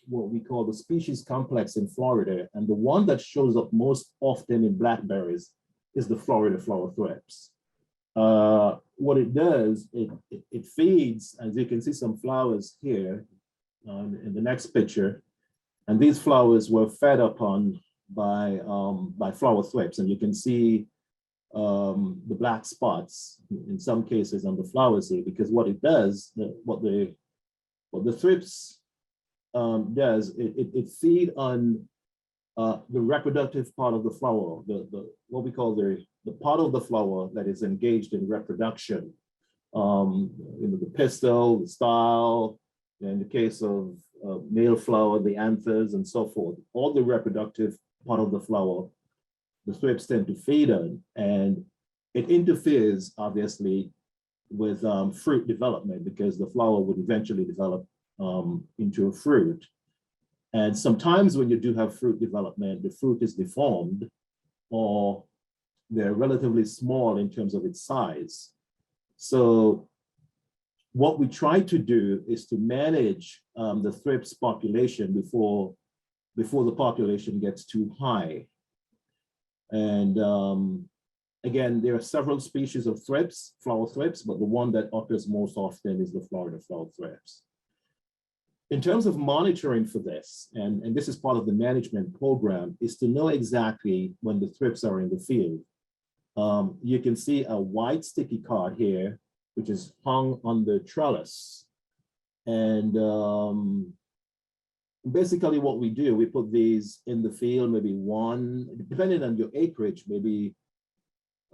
what we call the species complex in Florida. And the one that shows up most often in blackberries is the Florida flower thrips. What it does, it feeds, as you can see some flowers here in the next picture. And these flowers were fed upon by flower thrips. And you can see the black spots in some cases on the flowers here, because what it does, what the thrips does, it feed on the reproductive part of the flower, what we call the part of the flower that is engaged in reproduction. The pistil, the style, in the case of male flower, the anthers, and so forth. All the reproductive part of the flower, the thrips tend to feed on, and it interferes, obviously, with fruit development, because the flower would eventually develop into a fruit. And sometimes when you do have fruit development, the fruit is deformed, or they're relatively small in terms of its size. So what we try to do is to manage the thrips population before the population gets too high. And again, there are several species of thrips, flower thrips, but the one that occurs most often is the Florida flower thrips. In terms of monitoring for this, and this is part of the management program, is to know exactly when the thrips are in the field. You can see a white sticky card here, which is hung on the trellis. And basically what we do, we put these in the field, maybe one, depending on your acreage, maybe,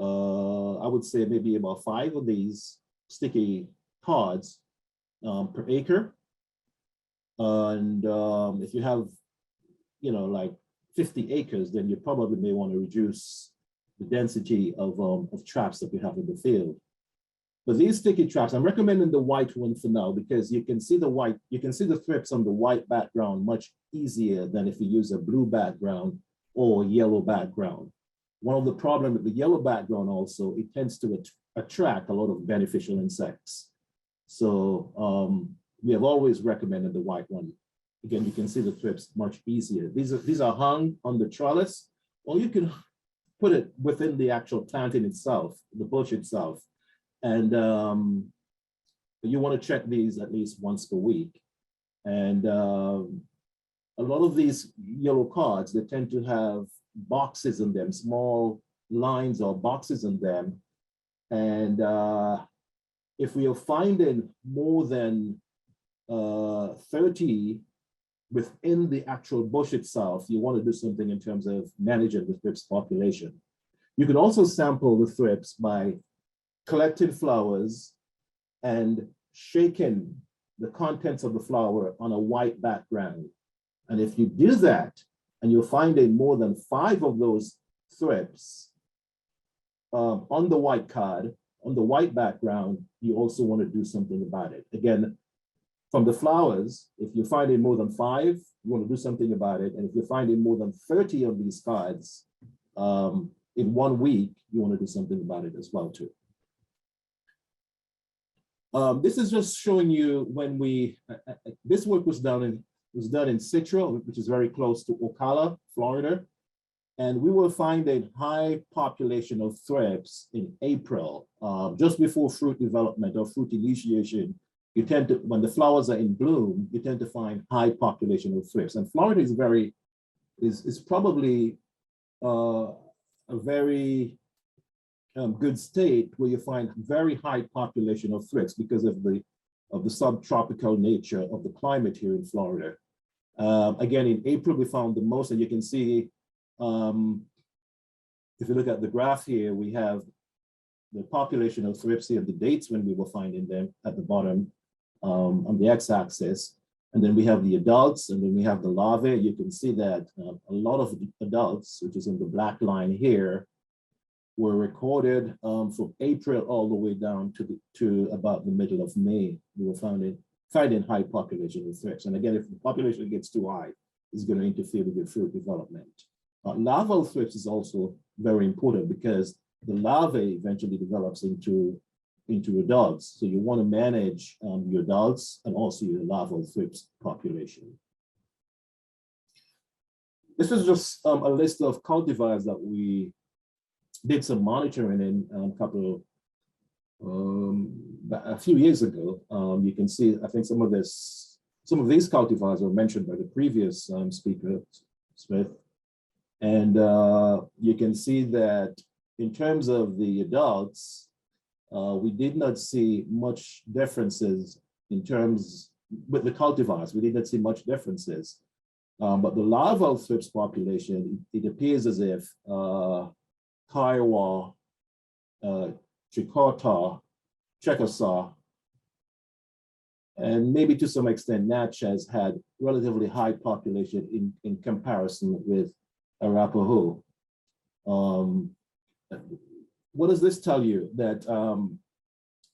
I would say maybe about 5 of these sticky cards per acre. And if you have, like 50 acres, then you probably may want to reduce the density of traps that you have in the field. But these sticky traps, I'm recommending the white one for now, because you can see the thrips on the white background much easier than if you use a blue background or yellow background. One of the problems with the yellow background also, it tends to attract a lot of beneficial insects. So we have always recommended the white one. Again, you can see the thrips much easier. These are hung on the trellis, or you can put it within the actual planting itself, the bush itself. And you want to check these at least once per week. And a lot of these yellow cards, they tend to have boxes in them, small lines or boxes in them. And if we are finding more than 30 within the actual bush itself, you want to do something in terms of managing the thrips population. You can also sample the thrips by collecting flowers and shaking the contents of the flower on a white background. And if you do that, and you're finding more than 5 of those thrips on the white card, on the white background, you also want to do something about it. Again, from the flowers, if you're finding more than 5, you want to do something about it. And if you're finding more than 30 of these cards in 1 week, you want to do something about it as well too. This is just showing you when this work was done in Citro, which is very close to Ocala, Florida. And we were finding high population of thrips in April, just before fruit development or fruit initiation. You tend to, when the flowers are in bloom, you tend to find high population of thrips. And Florida is probably a very good state where you find very high population of thrips because of the subtropical nature of the climate here in Florida. Again, in April, we found the most, and you can see, if you look at the graph here, we have the population of thrips here, the dates when we were finding them at the bottom on the x-axis. And then we have the adults, and then we have the larvae. You can see that a lot of adults, which is in the black line here, were recorded from April all the way down to about the middle of May. We were finding high population of thrips. And again, if the population gets too high, it's going to interfere with your fruit development. Larval thrips is also very important because the larvae eventually develops into adults. So you want to manage your adults and also your larval thrips population. This is just a list of cultivars that we did some monitoring in a few years ago. You can see, I think some of these cultivars were mentioned by the previous speaker, Smith. And you can see that in terms of the adults, we did not see much differences in terms with the cultivars. We did not see much differences. But the larval thrips population, it appears as if Kiowa, Chicota, Chickasaw, and maybe to some extent Natchez had relatively high population in comparison with Arapahoe. What does this tell you? That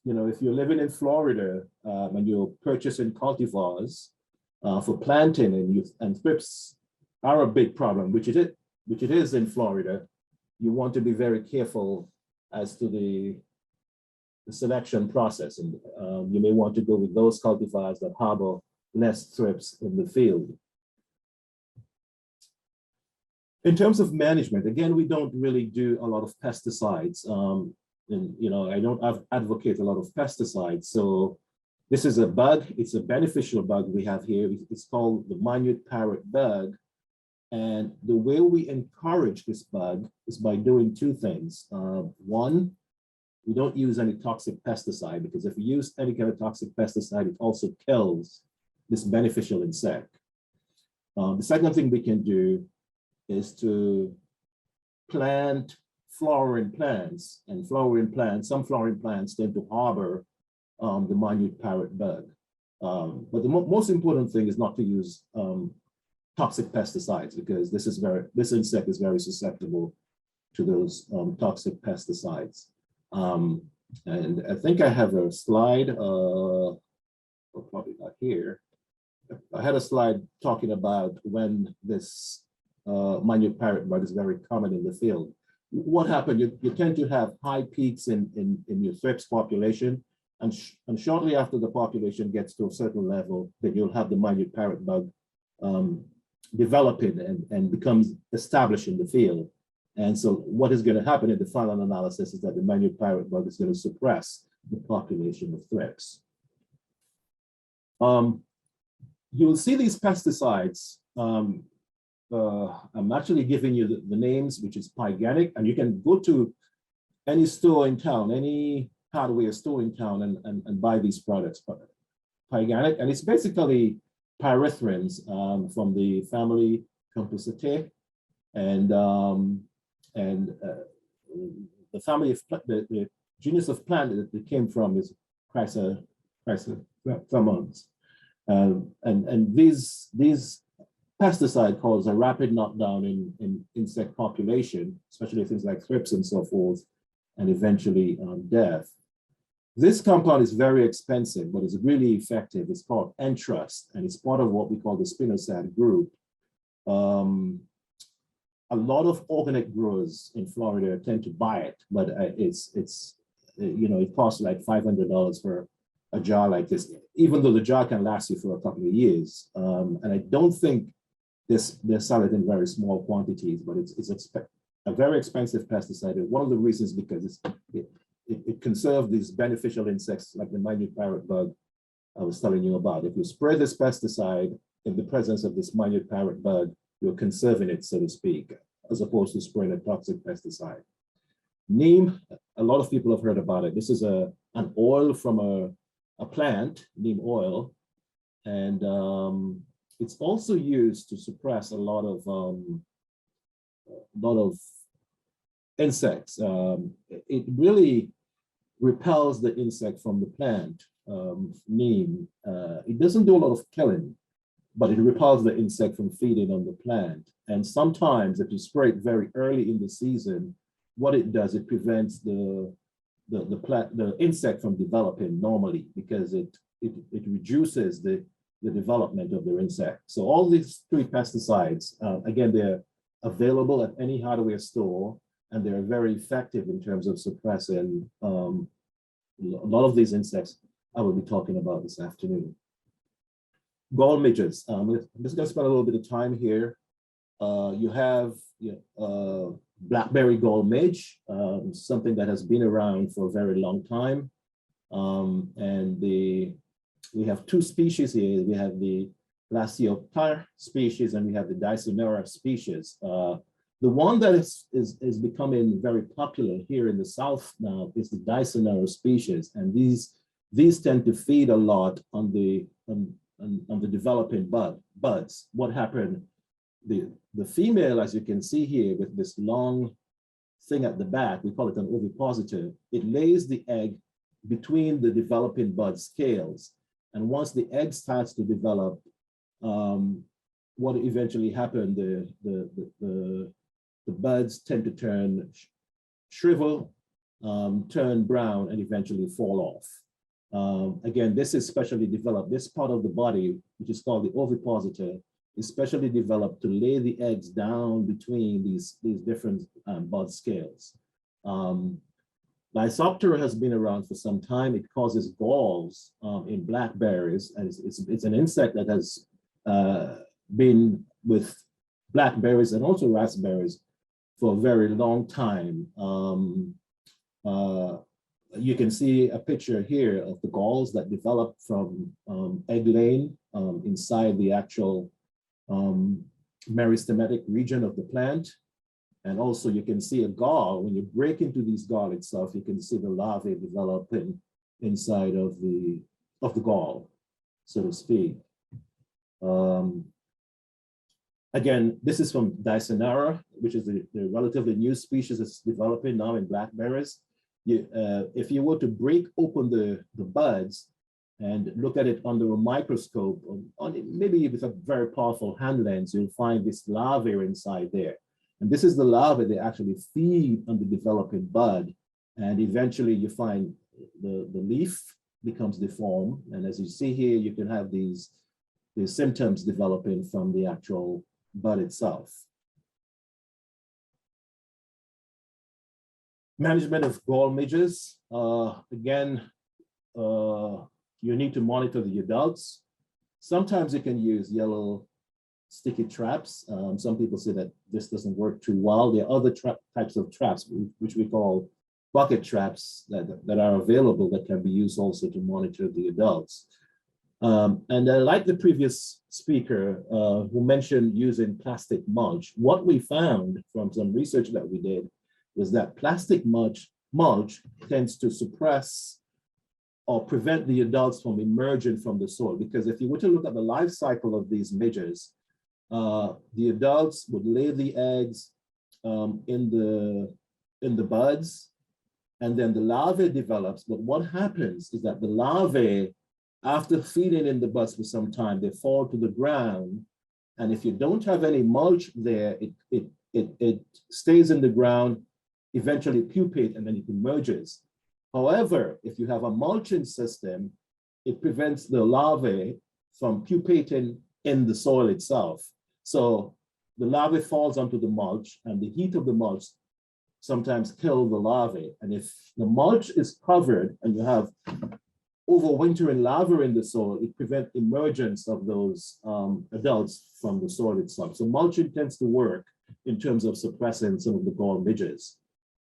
if you're living in Florida and you're purchasing cultivars for planting and thrips are a big problem, which it is in Florida, you want to be very careful as to the selection process. And you may want to go with those cultivars that harbor less thrips in the field. In terms of management, again, we don't really do a lot of pesticides. I don't advocate a lot of pesticides. So this is a bug. It's a beneficial bug we have here. It's called the minute parrot bug. And the way we encourage this bug is by doing 2 things. One, we don't use any toxic pesticide, because if we use any kind of toxic pesticide, it also kills this beneficial insect. The second thing we can do is to plant flowering plants, and some flowering plants tend to harbor the minute parrot bug. But the most important thing is not to use toxic pesticides, because this insect is very susceptible to those toxic pesticides. And I think I have a slide, probably not here. I had a slide talking about when this minute parrot bug is very common in the field. What happened? You tend to have high peaks in your thrips population, and shortly after the population gets to a certain level, then you'll have the minute parrot bug developing and becomes established in the field. And so what is going to happen in the final analysis is that the minute parrot bug is going to suppress the population of thrips. You will see these pesticides. I'm actually giving you the names, which is Pyganic, and you can go to any store in town, any hardware store in town and buy these products. Pyganic, and it's basically pyrethrins from the family Compositae, and the family of the genus of plant that it came from is Chrysanthemums. And these pesticide cause a rapid knockdown in insect population, especially things like thrips and so forth, and eventually death. This compound is very expensive, but it's really effective. It's called Entrust, and it's part of what we call the spinosad group. A lot of organic growers in Florida tend to buy it, but it costs like $500 for a jar like this, even though the jar can last you for a couple of years. And I don't think they sell it in very small quantities, but it's a very expensive pesticide. And one of the reasons because it conserves these beneficial insects like the minute parrot bug I was telling you about. If you spray this pesticide in the presence of this minute parrot bug, you're conserving it, so to speak, as opposed to spraying a toxic pesticide. Neem, a lot of people have heard about it. This is an oil from a plant, neem oil, and it's also used to suppress a lot of insects. It really repels the insect from the plant, neem. It doesn't do a lot of killing, but it repels the insect from feeding on the plant. And sometimes if you spray it very early in the season, what it does, it prevents the insect from developing normally, because it reduces the development of the insect. So all these three pesticides, again, they're available at any hardware store, and they're very effective in terms of suppressing a lot of these insects I will be talking about this afternoon. Gall midges. I'm just going to spend a little bit of time here. You have Blackberry gall midge, something that has been around for a very long time. And we have two species here. We have the Lasioptar species and we have the Dysonura species. The one that is becoming very popular here in the South now is the Dysonura species, and these tend to feed a lot on the developing buds. What happened? The female, as you can see here, with this long thing at the back, we call it an ovipositor. It lays the egg between the developing bud scales, and once the egg starts to develop, what eventually happened? The buds tend to shrivel, turn brown, and eventually fall off. Again, this is specially developed. This part of the body, which is called the ovipositor, is specially developed to lay the eggs down between these different bud scales. Lysoptera has been around for some time. It causes galls in blackberries, and it's an insect that has been with blackberries and also raspberries for a very long time. You can see a picture here of the galls that develop from egg laying inside the actual meristematic region of the plant. And also you can see a gall. When you break into these gall itself, you can see the larvae developing inside of the gall, so to speak. Again, this is from Dysonura, which is the relatively new species that's developing now in blackberries. If you were to break open the buds and look at it under a microscope, maybe with a very powerful hand lens, you'll find this larvae inside there. And this is the larvae they actually feed on the developing bud. And eventually you find the leaf becomes deformed. And as you see here, you can have these symptoms developing from the actual bud itself. Management of gall midges. Again, you need to monitor the adults. Sometimes you can use yellow sticky traps. Some people say that this doesn't work too well. There are other types of traps, which we call bucket traps, that are available that can be used also to monitor the adults. And like the previous speaker who mentioned using plastic mulch, what we found from some research that we did was that plastic mulch tends to suppress or prevent the adults from emerging from the soil. Because if you were to look at the life cycle of these midges, the adults would lay the eggs in the buds, and then the larvae develops. But what happens is that the larvae After feeding in the buds for some time, they fall to the ground. And if you don't have any mulch there, it stays in the ground, eventually pupate, and then it emerges. However, if you have a mulching system, it prevents the larvae from pupating in the soil itself. So the larvae falls onto the mulch, and the heat of the mulch sometimes kill the larvae. And if the mulch is covered and you have overwintering larvae in the soil, it prevents emergence of those adults from the soil itself. So mulching tends to work in terms of suppressing some of the gall midges.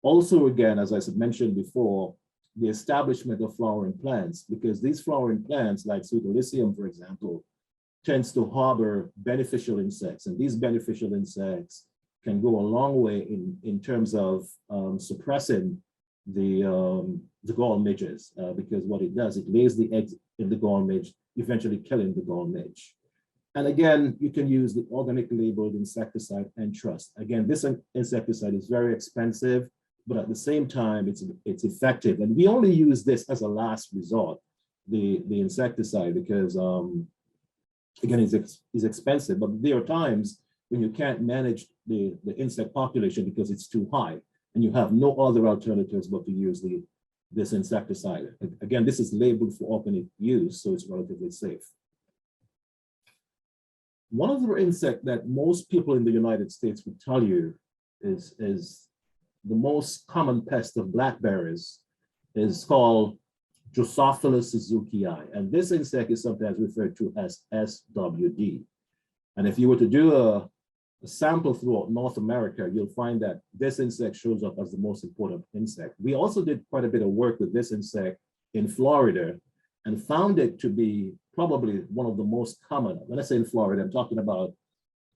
Also, again, as I mentioned before, the establishment of flowering plants, because these flowering plants, like Sweet Alyssium, for example, tends to harbor beneficial insects. And these beneficial insects can go a long way in terms of suppressing the gall midges, because what it does, it lays the eggs in the gall midge, eventually killing the gall midge. And again, you can use the organically labeled insecticide Entrust. Again, this insecticide is very expensive, but at the same time, it's effective. And we only use this as a last resort, the insecticide, because again, it's expensive, but there are times when you can't manage the insect population because it's too high, and you have no other alternatives but to use this insecticide. Again, this is labeled for organic use, so it's relatively safe. One of the insects that most people in the United States would tell you is the most common pest of blackberries is called Drosophila suzukii. And this insect is sometimes referred to as SWD. And if you were to do a sample throughout North America, you'll find that this insect shows up as the most important insect. We also did quite a bit of work with this insect in Florida and found it to be probably one of the most common. When I say in Florida, I'm talking about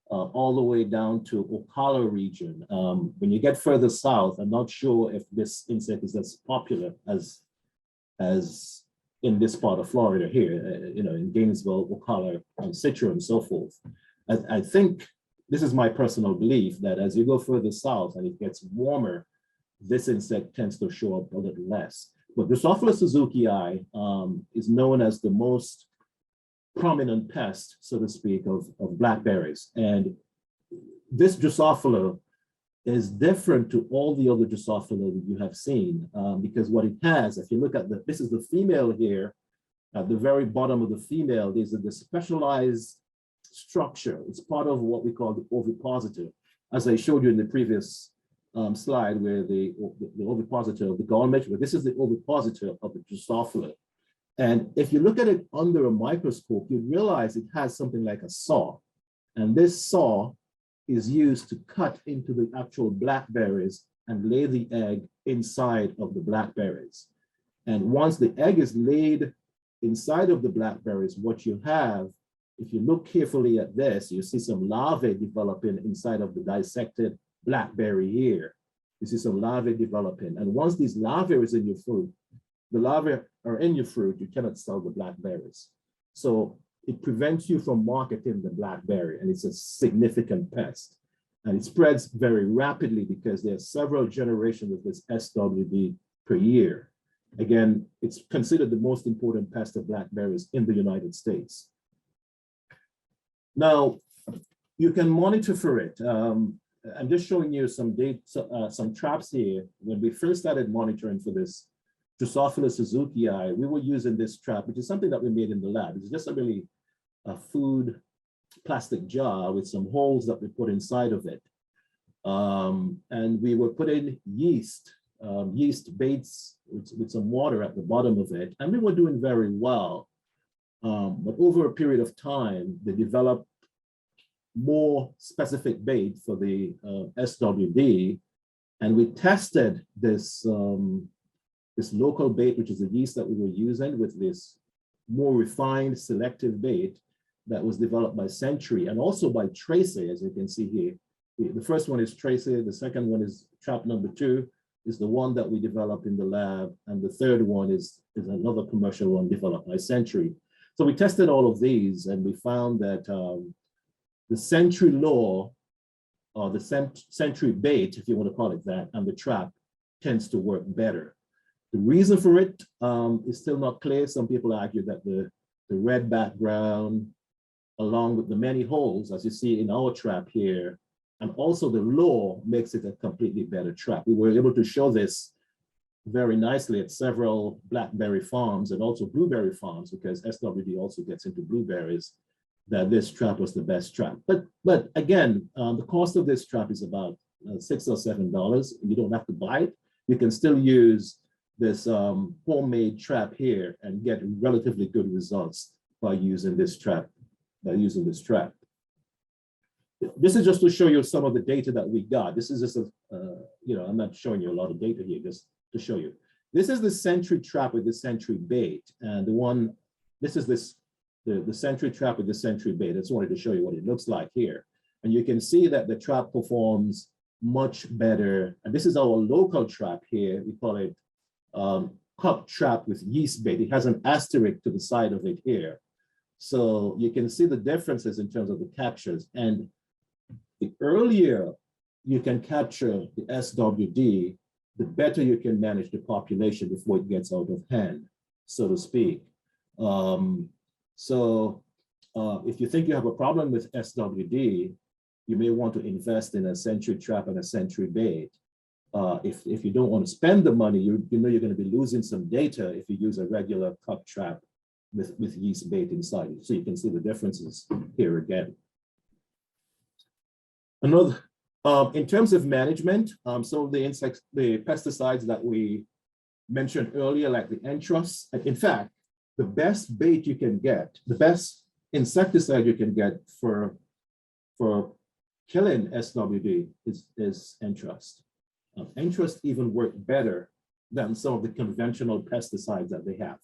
all the way down to Ocala region. When you get further south, I'm not sure if this insect is as popular as in this part of Florida here, in Gainesville, Ocala, and Citro, and so forth. I think this is my personal belief that as you go further south and it gets warmer, this insect tends to show up a little less. But Drosophila suzukii is known as the most prominent pest, so to speak, of blackberries. And this Drosophila is different to all the other Drosophila that you have seen, because what it has, if you look at this is the female here, at the very bottom of the female, there's the specialized structure. It's part of what we call the ovipositor. As I showed you in the previous slide, where the ovipositor of the gall midge, but this is the ovipositor of the Drosophila. And if you look at it under a microscope, you realize it has something like a saw. And this saw is used to cut into the actual blackberries and lay the egg inside of the blackberries. And once the egg is laid inside of the blackberries, what you have, if you look carefully at this, you see some larvae developing inside of the dissected blackberry here. You see some larvae developing. And once these larvae is in your fruit, the larvae are in your fruit, you cannot sell the blackberries. So it prevents you from marketing the blackberry, and it's a significant pest. And it spreads very rapidly because there are several generations of this SWD per year. Again, it's considered the most important pest of blackberries in the United States. Now, you can monitor for it. I'm just showing you some traps here. When we first started monitoring for this Drosophila suzukii, we were using this trap, which is something that we made in the lab. It's just a food plastic jar with some holes that we put inside of it. And we were putting yeast baits with some water at the bottom of it. And we were doing very well. But over a period of time, they developed more specific bait for the SWD. And we tested this local bait, which is the yeast that we were using, with this more refined selective bait that was developed by Century and also by Tracy, as you can see here. The first one is Tracy, the second one is trap number 2, is the one that we developed in the lab, and the third one is another commercial one developed by Century. So we tested all of these, and we found that the Century lure, or the Century bait, if you want to call it that, and the trap tends to work better. The reason for it is still not clear. Some people argue that the the red background, along with the many holes, as you see in our trap here, and also the low makes it a completely better trap. We were able to show this very nicely at several blackberry farms and also blueberry farms, because SWD also gets into blueberries, that this trap was the best trap. But again, the cost of this trap is about $6 or $7. You don't have to buy it. You can still use this homemade trap here and get relatively good results by using this trap. This is just to show you some of the data that we got. This is just I'm not showing you a lot of data here, just to show you. This is the Sentry trap with the Sentry bait, and the Sentry trap with the Sentry bait. I just wanted to show you what it looks like here. And you can see that the trap performs much better. And this is our local trap here. We call it cup trap with yeast bait. It has an asterisk to the side of it here. So you can see the differences in terms of the captures. And the earlier you can capture the SWD, the better you can manage the population before it gets out of hand, so to speak. If you think you have a problem with SWD, you may want to invest in a Sentry trap and a Sentry bait. If you don't want to spend the money, you know you're going to be losing some data if you use a regular cup trap with yeast bait inside it. So you can see the differences here again. In terms of management, some of the pesticides that we mentioned earlier, like the Entrust, in fact, the best bait you can get, the best insecticide you can get for killing SWD is Entrust. Entrust even work better than some of the conventional pesticides that they have.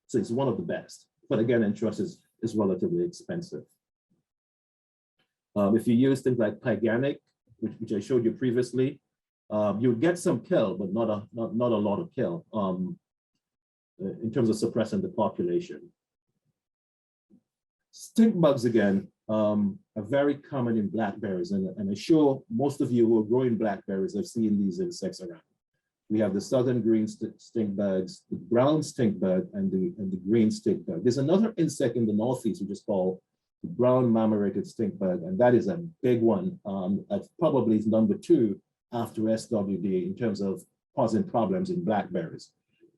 So it's one of the best. But again, Entrust is relatively expensive. If you use things like Pyganic, which I showed you previously, you would get some kill, but not a lot of kill in terms of suppressing the population. Stink bugs, again, are very common in blackberries, and I'm sure most of you who are growing blackberries have seen these insects around. We have the southern green stink bugs, the brown stink bug, and the green stink bug. There's another insect in the Northeast which is called the brown marmorated stink bug, and that is a big one. That's probably number 2 after SWD in terms of causing problems in blackberries.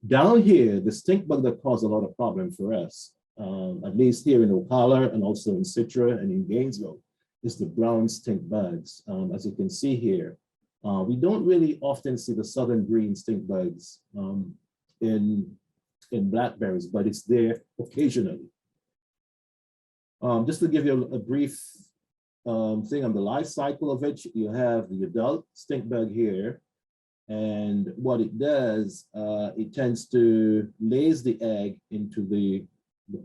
Down here, the stink bug that caused a lot of problem for us, at least here in Ocala and also in Citra and in Gainesville, is the brown stink bugs. As you can see here, we don't really often see the southern green stink bugs in blackberries, but it's there occasionally. Just to give you a brief thing on the life cycle of it, you have the adult stink bug here. And what it does, it tends to lays the egg into the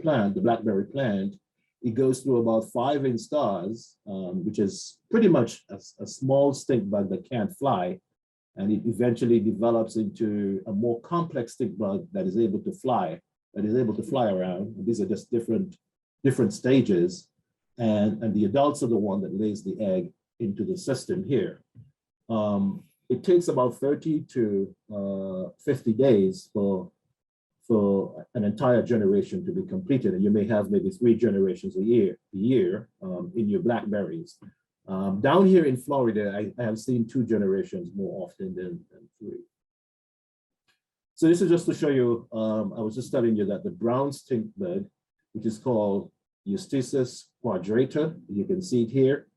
plant, the blackberry plant. It goes through about 5 instars, which is pretty much a small stink bug that can't fly. And it eventually develops into a more complex stink bug that is able to fly around. And these are just different stages. And the adults are the one that lays the egg into the system here. It takes about 30 to 50 days for an entire generation to be completed, and you may have maybe 3 generations a year in your blackberries. Down here in Florida, I have seen 2 generations more often than 3. So this is just to show you, I was just telling you that the brown stink bug, which is called Eustasis quadrata, you can see it here.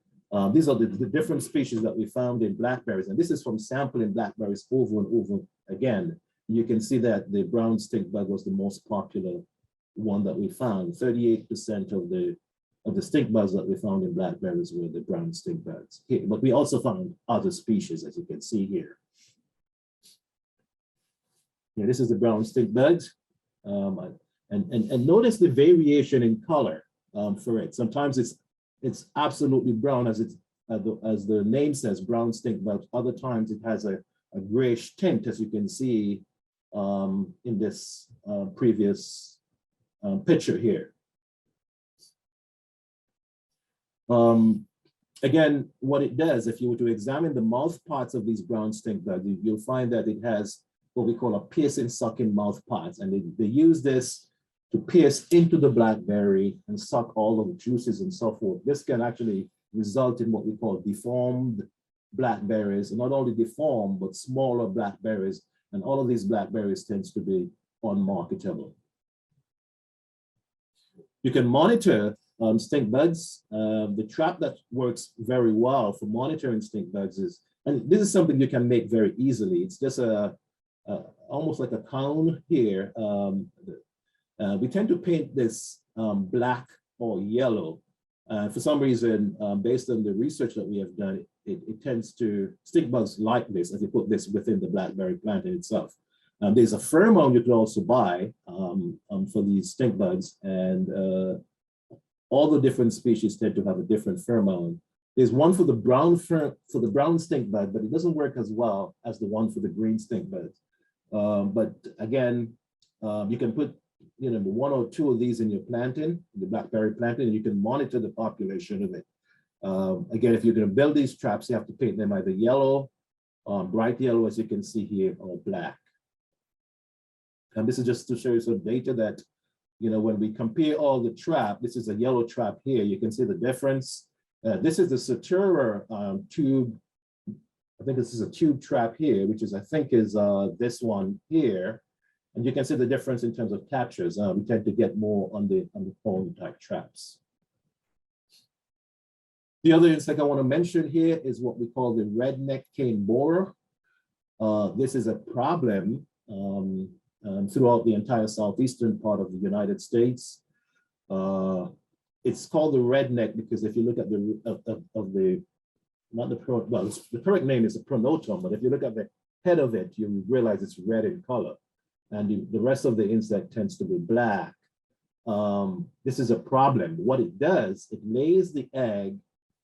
These are the different species that we found in blackberries, and this is from sampling blackberries over and over again. You can see that the brown stink bug was the most popular one that we found. 38% of the stink bugs that we found in blackberries were the brown stink bugs. Okay, but we also found other species, as you can see here. Yeah, this is the brown stink bugs, and notice the variation in color for it. Sometimes it's absolutely brown, as the name says, brown stink bugs. Other times it has a grayish tint, as you can see in this previous picture here. Again, what it does, if you were to examine the mouth parts of these brown stink bugs, you'll find that it has what we call a piercing, sucking mouth parts, and they use this to pierce into the blackberry and suck all of the juices and so forth. This can actually result in what we call deformed blackberries, and not only deformed, but smaller blackberries. And all of these blackberries tends to be unmarketable. You can monitor stink bugs. The trap that works very well for monitoring stink bugs is, and this is something you can make very easily. It's just almost like a cone here. We tend to paint this black or yellow. For some reason, based on the research that we have done, it tends to, stink bugs like this as you put this within the blackberry plant in itself. There's a pheromone you can also buy for these stink bugs, and all the different species tend to have a different pheromone. There's one for the brown stink bug, but it doesn't work as well as the one for the green stink bug. But again, you can put one or two of these in your planting, the blackberry planting, and you can monitor the population of it. Again, if you're going to build these traps, you have to paint them either yellow, bright yellow, as you can see here, or black. And this is just to show you some data that, when we compare all the trap, this is a yellow trap here, you can see the difference. This is the Satura tube. I think this is a tube trap here, which is, I think is this one here. And you can see the difference in terms of captures. We tend to get more on the cone type traps. The other insect I want to mention here is what we call the redneck cane borer. This is a problem throughout the entire southeastern part of the United States. It's called the redneck because if you look at the correct name is a pronotum, but if you look at the head of it, you realize it's red in color, and the rest of the insect tends to be black. This is a problem. What it does, it lays the egg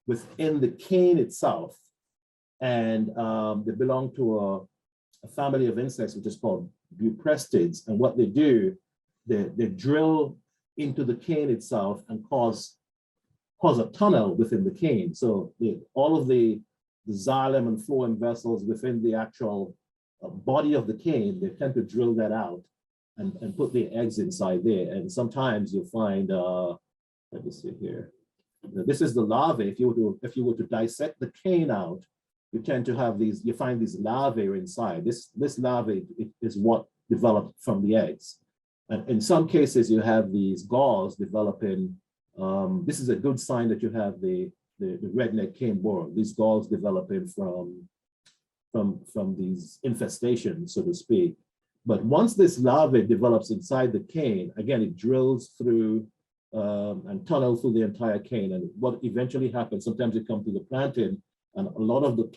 within the cane itself, and they belong to a family of insects which is called buprestids. And what they do, they drill into the cane itself and cause a tunnel within the cane. So all of the xylem and phloem vessels within the actual body of the cane, they tend to drill that out and put the eggs inside there. And sometimes you'll find, let me see here. This is the larvae. If you were to dissect the cane out, you tend to have these, you find these larvae inside. This larvae is what developed from the eggs. And in some cases, you have these galls developing. This is a good sign that you have the redneck cane borer. These galls developing from these infestations, so to speak. But once this larvae develops inside the cane, again, it drills through and tunnels through the entire cane. And what eventually happens, sometimes you come to the planting, and a lot of the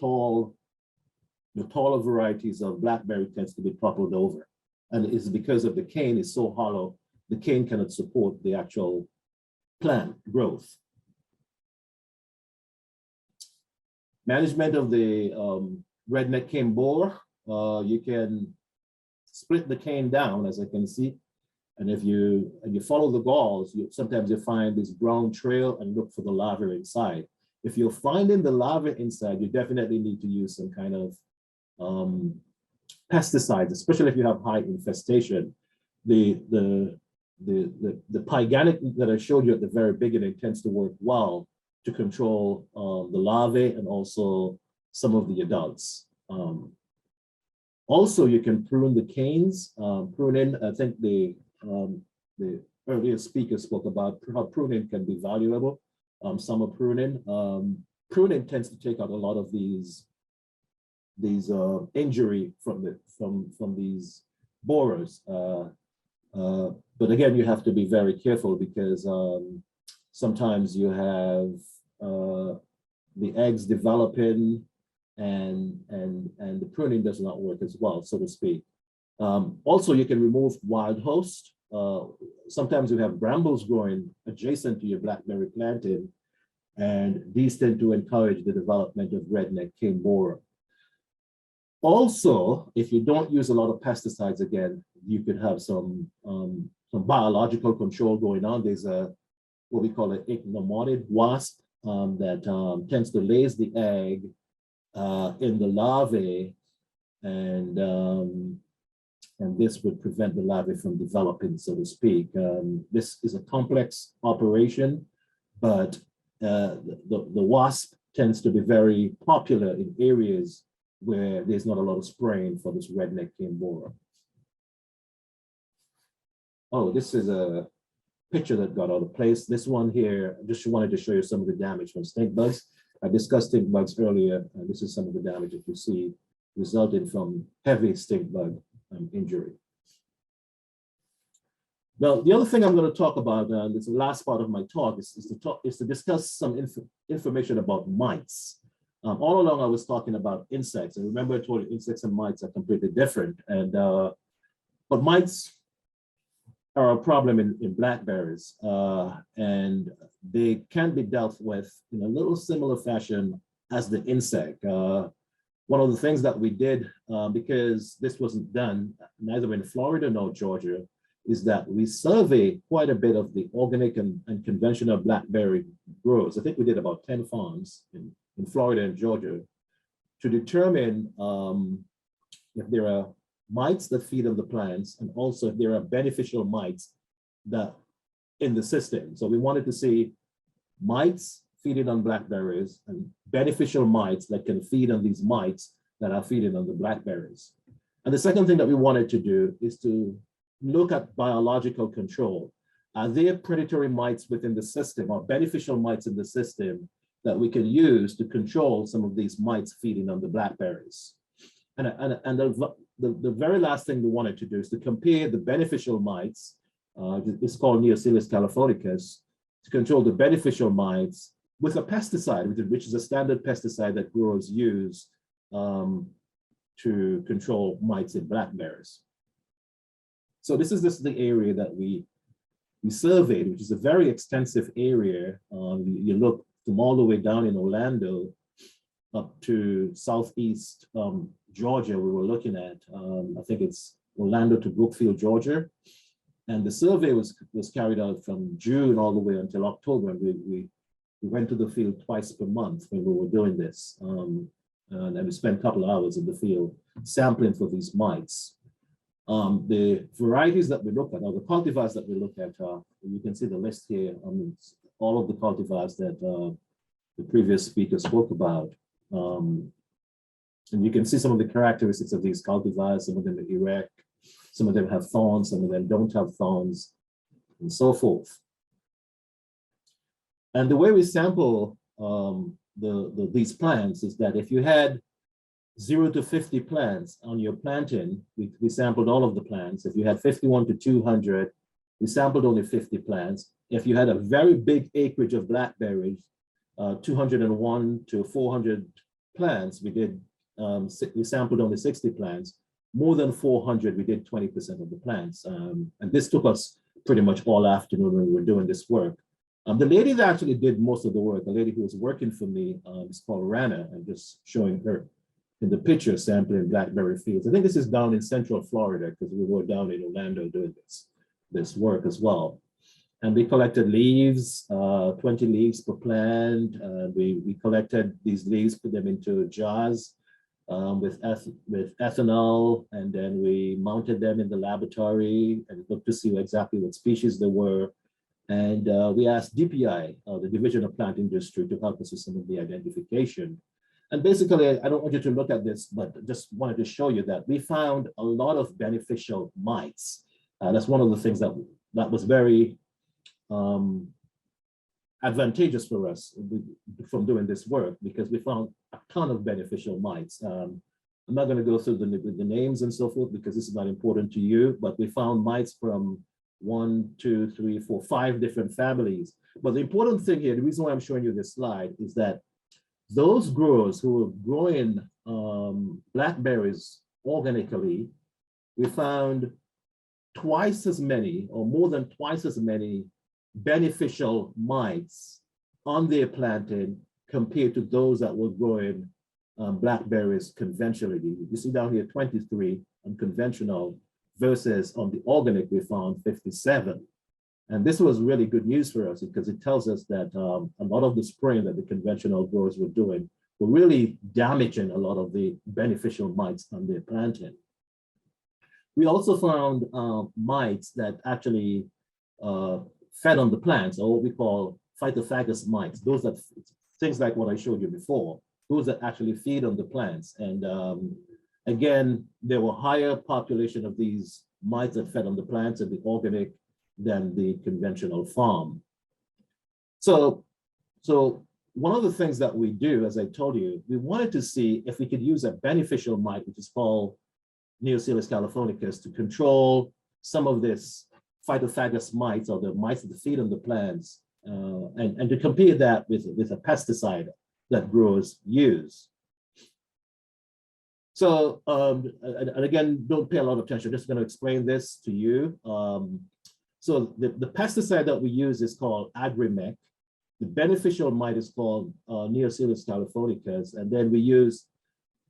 taller varieties of blackberry tends to be toppled over. And it's because of the cane is so hollow, the cane cannot support the actual plant growth. Management of the redneck cane borer, you can split the cane down, as I can see. And if you follow the galls, sometimes you find this brown trail and look for the larvae inside. If you're finding the larvae inside, you definitely need to use some kind of pesticides, especially if you have high infestation. The pyganic that I showed you at the very beginning tends to work well to control the larvae and also some of the adults. Also, you can prune the canes. Pruning, I think the earlier speaker spoke about how pruning can be valuable. Summer pruning. Pruning tends to take out a lot of these injury from these borers. But again, you have to be very careful because sometimes you have the eggs developing and the pruning does not work as well, so to speak. Also, you can remove wild host. Sometimes you have brambles growing adjacent to your blackberry planting, and these tend to encourage the development of redneck cane borer. Also, if you don't use a lot of pesticides, again, you could have some biological control going on. There's what we call an ichneumon wasp that tends to lay the egg in the larvae, and And this would prevent the larvae from developing, so to speak. This is a complex operation, but the wasp tends to be very popular in areas where there's not a lot of spraying for this redneck cane borer. Oh, this is a picture that got out of place. This one here, I just wanted to show you some of the damage from stink bugs. I discussed stink bugs earlier, and this is some of the damage that you see resulting from heavy stink bug injury. Now, the other thing I'm going to talk about, and it's the last part of my talk, is to discuss some information about mites. All along, I was talking about insects, and remember I told you insects and mites are completely different. And but mites are a problem in blackberries, and they can be dealt with in a little similar fashion as the insect. One of the things that we did, because this wasn't done neither in Florida nor Georgia, is that we surveyed quite a bit of the organic and conventional blackberry growers. I think we did about 10 farms in Florida and Georgia to determine if there are mites that feed on the plants, and also if there are beneficial mites that in the system. So we wanted to see mites feeding on blackberries and beneficial mites that can feed on these mites that are feeding on the blackberries. And the second thing that we wanted to do is to look at biological control. Are there predatory mites within the system or beneficial mites in the system that we can use to control some of these mites feeding on the blackberries? And the very last thing we wanted to do is to compare the beneficial mites, it's called Neosilius californicus, to control the beneficial mites with a pesticide, which is a standard pesticide that growers use to control mites in blackberries. So this is the area that we surveyed, which is a very extensive area. You look from all the way down in Orlando up to southeast Georgia, we were looking at, I think it's Orlando to Brookfield, Georgia. And the survey was carried out from June all the way until October. We went to the field twice per month when we were doing this. And we spent a couple of hours in the field sampling for these mites. The varieties that we look at, or the cultivars that we look at, you can see the list here. All of the cultivars that the previous speaker spoke about. And you can see some of the characteristics of these cultivars. Some of them are erect, some of them have thorns, some of them don't have thorns, and so forth. And the way we sample these plants is that if you had 0 to 50 plants on your planting, we sampled all of the plants. If you had 51 to 200, we sampled only 50 plants. If you had a very big acreage of blackberries, 201 to 400 plants, we sampled only 60 plants. More than 400, we did 20% of the plants. And this took us pretty much all afternoon when we were doing this work. The lady that actually did most of the work, the lady who was working for me, is called Rana. I'm just showing her in the picture sampling blackberry fields. I think this is down in Central Florida because we were down in Orlando doing this work as well. And we collected leaves, 20 leaves per plant. We collected these leaves, put them into jars with ethanol, and then we mounted them in the laboratory and looked to see exactly what species they were. And we asked DPI, the Division of Plant Industry, to help us with some of the identification. And basically, I don't want you to look at this, but just wanted to show you that we found a lot of beneficial mites. That's one of the things that was very advantageous for us from doing this work, because we found a ton of beneficial mites. I'm not going to go through the names and so forth because this is not important to you, but we found mites from 1, 2, 3, 4, 5 different families. But the important thing here, the reason why I'm showing you this slide, is that those growers who were growing blackberries organically, we found twice as many, or more than twice as many, beneficial mites on their planting compared to those that were growing blackberries conventionally. You see down here 23 on conventional versus on the organic we found 57. And this was really good news for us because it tells us that a lot of the spraying that the conventional growers were doing were really damaging a lot of the beneficial mites on their planting. We also found mites that actually fed on the plants, or what we call phytophagous mites. Those that, things like what I showed you before, those that actually feed on the plants. And again, there were higher population of these mites that fed on the plants in the organic than the conventional farm. So one of the things that we do, as I told you, we wanted to see if we could use a beneficial mite, which is called Neocelis californicus, to control some of this phytophagous mites, or the mites that feed on the plants, and to compare that with a pesticide that growers use. So, and again, don't pay a lot of attention, I'm just going to explain this to you. So the pesticide that we use is called Agrimec. The beneficial mite is called Neocelis californicus, and then we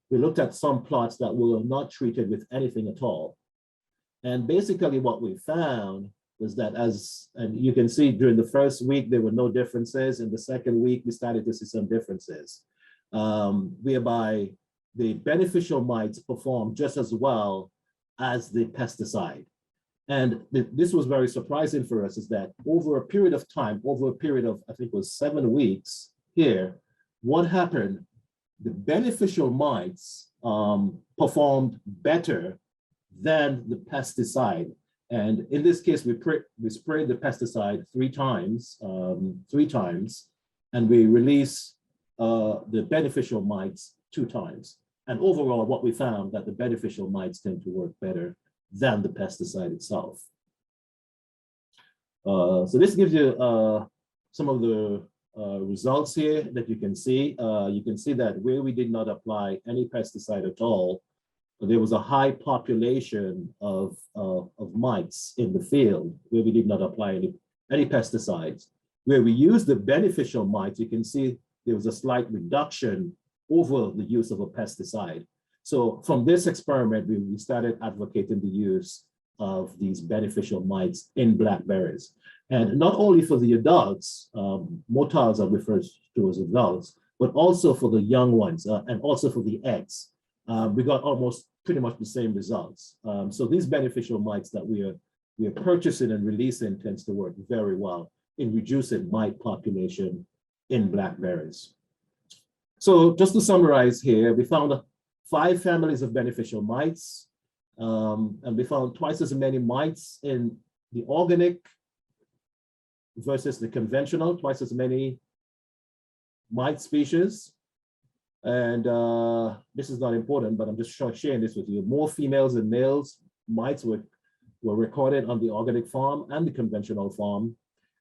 looked at some plots that were not treated with anything at all. And basically what we found was that, and you can see during the first week, there were no differences. In the second week, we started to see some differences, whereby the beneficial mites perform just as well as the pesticide. And this was very surprising for us, is that over a period of time, over a period of, I think it was 7 weeks here, what happened, the beneficial mites performed better than the pesticide. And in this case, we sprayed the pesticide 3 times, and we release the beneficial mites 2 times. And overall, what we found, that the beneficial mites tend to work better than the pesticide itself. So this gives you some of the results here that you can see. You can see that where we did not apply any pesticide at all, there was a high population of mites in the field where we did not apply any pesticides. Where we used the beneficial mites, you can see there was a slight reduction over the use of a pesticide. So from this experiment, we started advocating the use of these beneficial mites in blackberries. And not only for the adults, motards are referred to as adults, but also for the young ones, and also for the eggs. We got almost pretty much the same results. So these beneficial mites that we are purchasing and releasing tends to work very well in reducing mite population in blackberries. So just to summarize here, we found 5 families of beneficial mites, and we found twice as many mites in the organic versus the conventional, twice as many mite species. And this is not important, but I'm just sharing this with you. More females than males mites were recorded on the organic farm and the conventional farm.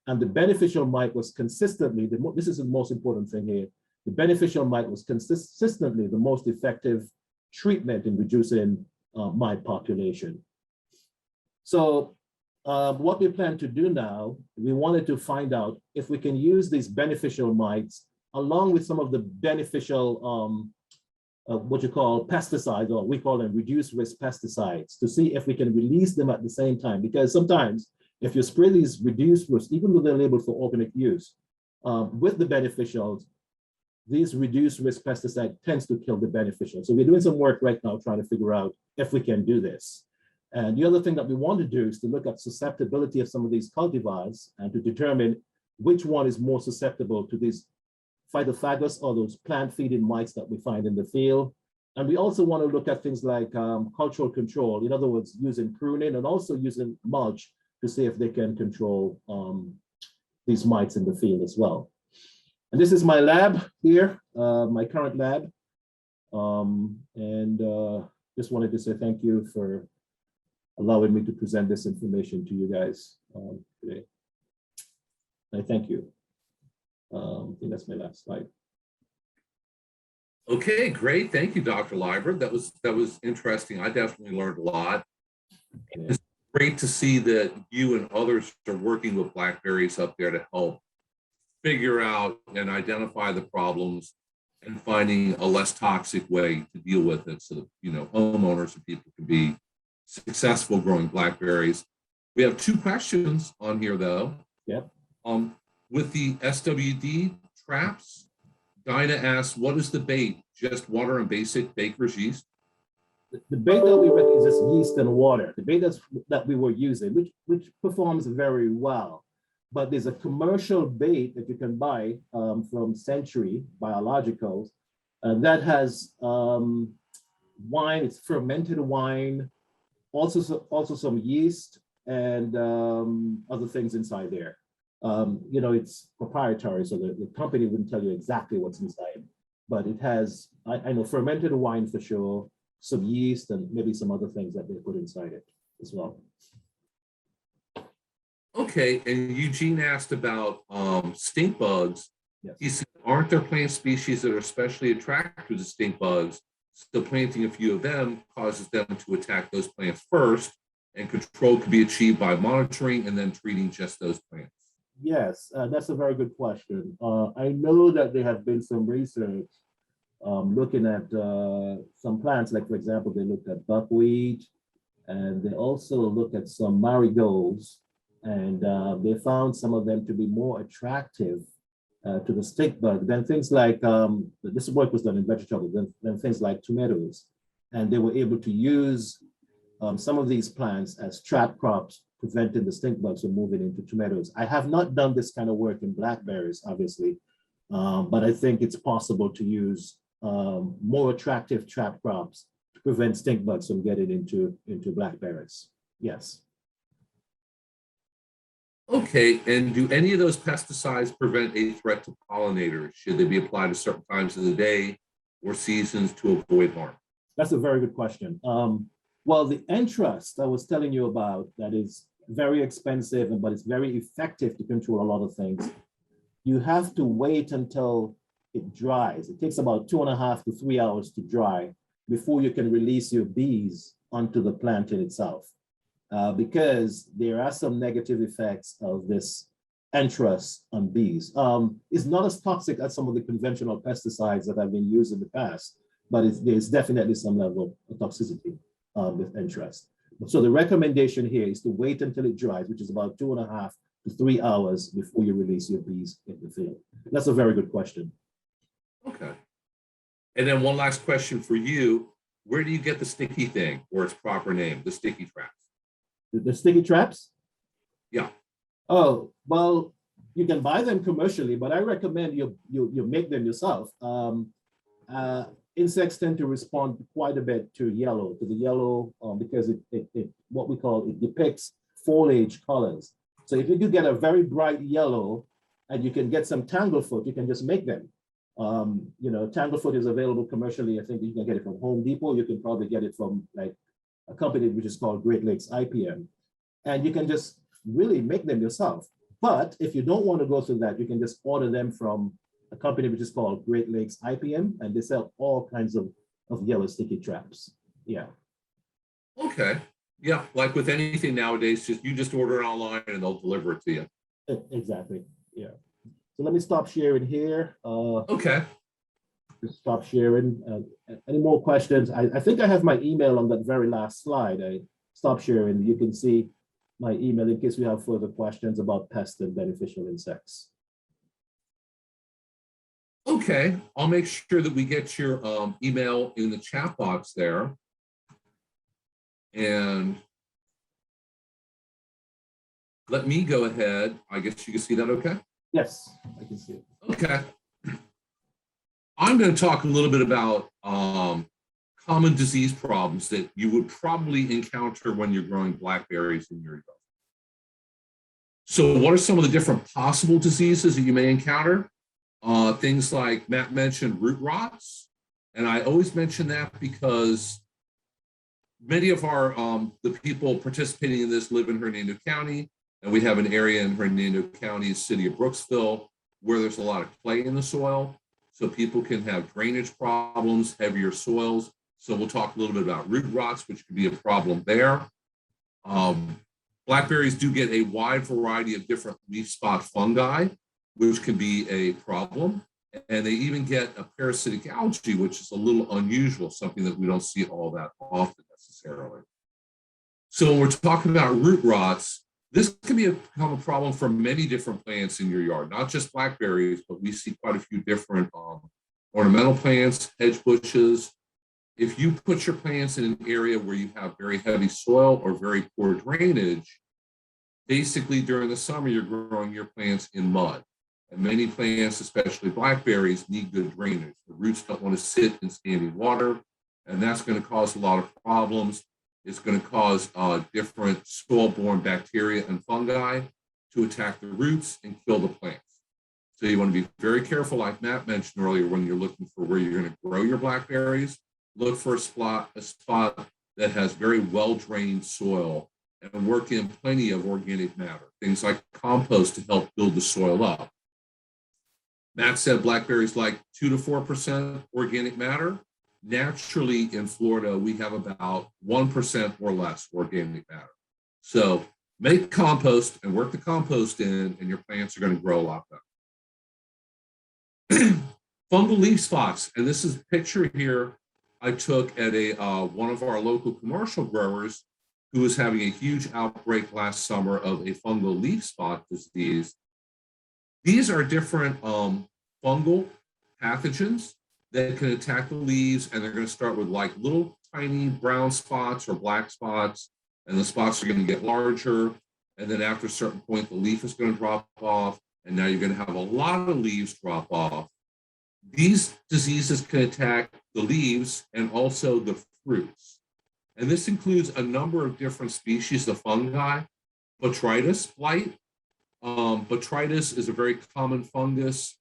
And the beneficial mite was consistently, this is the most important thing here, the beneficial mite was consistently the most effective treatment in reducing mite population. So what we plan to do now, we wanted to find out if we can use these beneficial mites along with some of the beneficial, what you call pesticides, or we call them reduced risk pesticides, to see if we can release them at the same time. Because sometimes if you spray these reduced risk, even though they're labeled for organic use, with the beneficials, these reduced risk pesticide tends to kill the beneficial. So we're doing some work right now trying to figure out if we can do this. And the other thing that we want to do is to look at susceptibility of some of these cultivars and to determine which one is more susceptible to these phytophagous or those plant feeding mites that we find in the field. And we also want to look at things like cultural control, in other words, using pruning and also using mulch to see if they can control these mites in the field as well. And this is my lab here, my current lab. Just wanted to say thank you for allowing me to present this information to you guys today. I thank you. I think that's my last slide.
Okay, great. Thank you, Dr. Liber. That was interesting. I definitely learned a lot.
Yeah.
It's great to see that you and others are working with blackberries up there to help figure out and identify the problems and finding a less toxic way to deal with it, so that, you know, homeowners and people can be successful growing blackberries. We have 2 questions on here though.
Yep.
With the SWD traps, Dinah asks, what is the bait? Just water and basic baker's yeast?
the bait that we recommend is just yeast and water. The bait that we were using, which performs very well. But there's a commercial bait that you can buy from Century Biologicals that has wine, it's fermented wine, also some yeast and other things inside there. You know, it's proprietary, so the company wouldn't tell you exactly what's inside, but it has, I know, fermented wine for sure, some yeast, and maybe some other things that they put inside it as well.
Okay, and Eugene asked about stink bugs.
Yes.
He said, aren't there plant species that are especially attracted to stink bugs? So planting a few of them causes them to attack those plants first, and control can be achieved by monitoring and then treating just those plants.
Yes, that's a very good question. I know that there have been some research looking at some plants, like for example, they looked at buckwheat, and they also looked at some marigolds, and they found some of them to be more attractive to the stink bug than things like, this work was done in vegetables, than things like tomatoes. And they were able to use some of these plants as trap crops, preventing the stink bugs from moving into tomatoes. I have not done this kind of work in blackberries, obviously, but I think it's possible to use more attractive trap crops to prevent stink bugs from getting into blackberries. Yes.
Okay, and do any of those pesticides prevent a threat to pollinators? Should they be applied at certain times of the day or seasons to avoid harm?
That's a very good question. Well, the entrust I was telling you about, that is very expensive, but it's very effective to control a lot of things. You have to wait until it dries. It takes about 2.5 to 3 hours to dry before you can release your bees onto the plant in itself. Because there are some negative effects of this entrust on bees. It's not as toxic as some of the conventional pesticides that have been used in the past, but there's definitely some level of toxicity with entrust. So the recommendation here is to wait until it dries, which is about 2.5 to 3 hours before you release your bees in the field. That's a very good question.
Okay. And then one last question for you. Where do you get the sticky thing, or its proper name, the sticky traps?
The sticky traps?
Yeah.
Oh, well, you can buy them commercially, but I recommend you make them yourself. Insects tend to respond quite a bit to the yellow, because it what we call, it depicts foliage colors. So if you do get a very bright yellow and you can get some tanglefoot, you can just make them. You know, tanglefoot is available commercially. I think you can get it from Home Depot. You can probably get it from like a company which is called Great Lakes IPM. And you can just really make them yourself. But if you don't want to go through that, you can just order them from a company which is called Great Lakes IPM, and they sell all kinds of yellow sticky traps. Yeah.
Okay. Yeah, like with anything nowadays, you just order it online and they'll deliver it to you.
Exactly. Yeah. So let me stop sharing here.
Okay.
Just stop sharing. Any more questions? I think I have my email on that very last slide. I stop sharing. You can see my email in case we have further questions about pests and beneficial insects.
Okay, I'll make sure that we get your email in the chat box there. And let me go ahead. I guess you can see that okay?
Yes, I can see it.
Okay. I'm going to talk a little bit about common disease problems that you would probably encounter when you're growing blackberries in your yard. So what are some of the different possible diseases that you may encounter? Things like Matt mentioned root rots. And I always mention that because many of the people participating in this live in Hernando County, and we have an area in Hernando County, city of Brooksville, where there's a lot of clay in the soil. So people can have drainage problems, heavier soils. So we'll talk a little bit about root rots, which could be a problem there. Blackberries do get a wide variety of different leaf spot fungi, which can be a problem. And they even get a parasitic algae, which is a little unusual, something that we don't see all that often necessarily. So when we're talking about root rots, this can become a problem for many different plants in your yard, not just blackberries, but we see quite a few different ornamental plants, hedge bushes. If you put your plants in an area where you have very heavy soil or very poor drainage, basically during the summer, you're growing your plants in mud. And many plants, especially blackberries, need good drainage. The roots don't want to sit in standing water, and that's going to cause a lot of problems. It's going to cause different soil-borne bacteria and fungi to attack the roots and kill the plants. So you want to be very careful, like Matt mentioned earlier, when you're looking for where you're going to grow your blackberries. Look for a spot that has very well-drained soil, and work in plenty of organic matter, things like compost to help build the soil up. Matt said blackberries like 2 to 4% organic matter. Naturally, in Florida, we have about 1% or less organic matter. So make compost and work the compost in, and your plants are going to grow a lot better. Fungal leaf spots, and this is a picture here I took at one of our local commercial growers who was having a huge outbreak last summer of a fungal leaf spot disease. These are different fungal pathogens that can attack the leaves, and they're going to start with like little tiny brown spots or black spots, and the spots are going to get larger, and then after a certain point, the leaf is going to drop off, and now you're going to have a lot of leaves drop off. These diseases can attack the leaves and also the fruits. And this includes a number of different species of fungi. Botrytis blight. Botrytis is a very common fungus.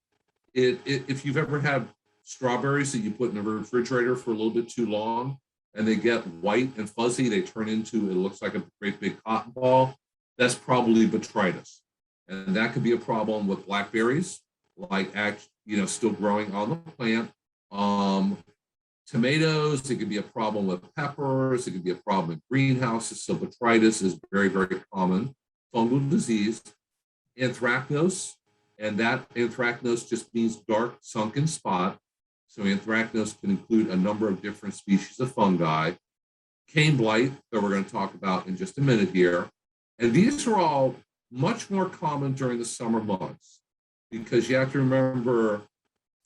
If you've ever had strawberries that you put in the refrigerator for a little bit too long and they get white and fuzzy, they turn into, it looks like a great big cotton ball, that's probably botrytis. And that could be a problem with blackberries, like still growing on the plant. Tomatoes, it could be a problem with peppers, it could be a problem in greenhouses. So botrytis is very, very common fungal disease. Anthracnose, and that anthracnose just means dark sunken spot. So anthracnose can include a number of different species of fungi. Cane blight, that we're going to talk about in just a minute here. And these are all much more common during the summer months, because you have to remember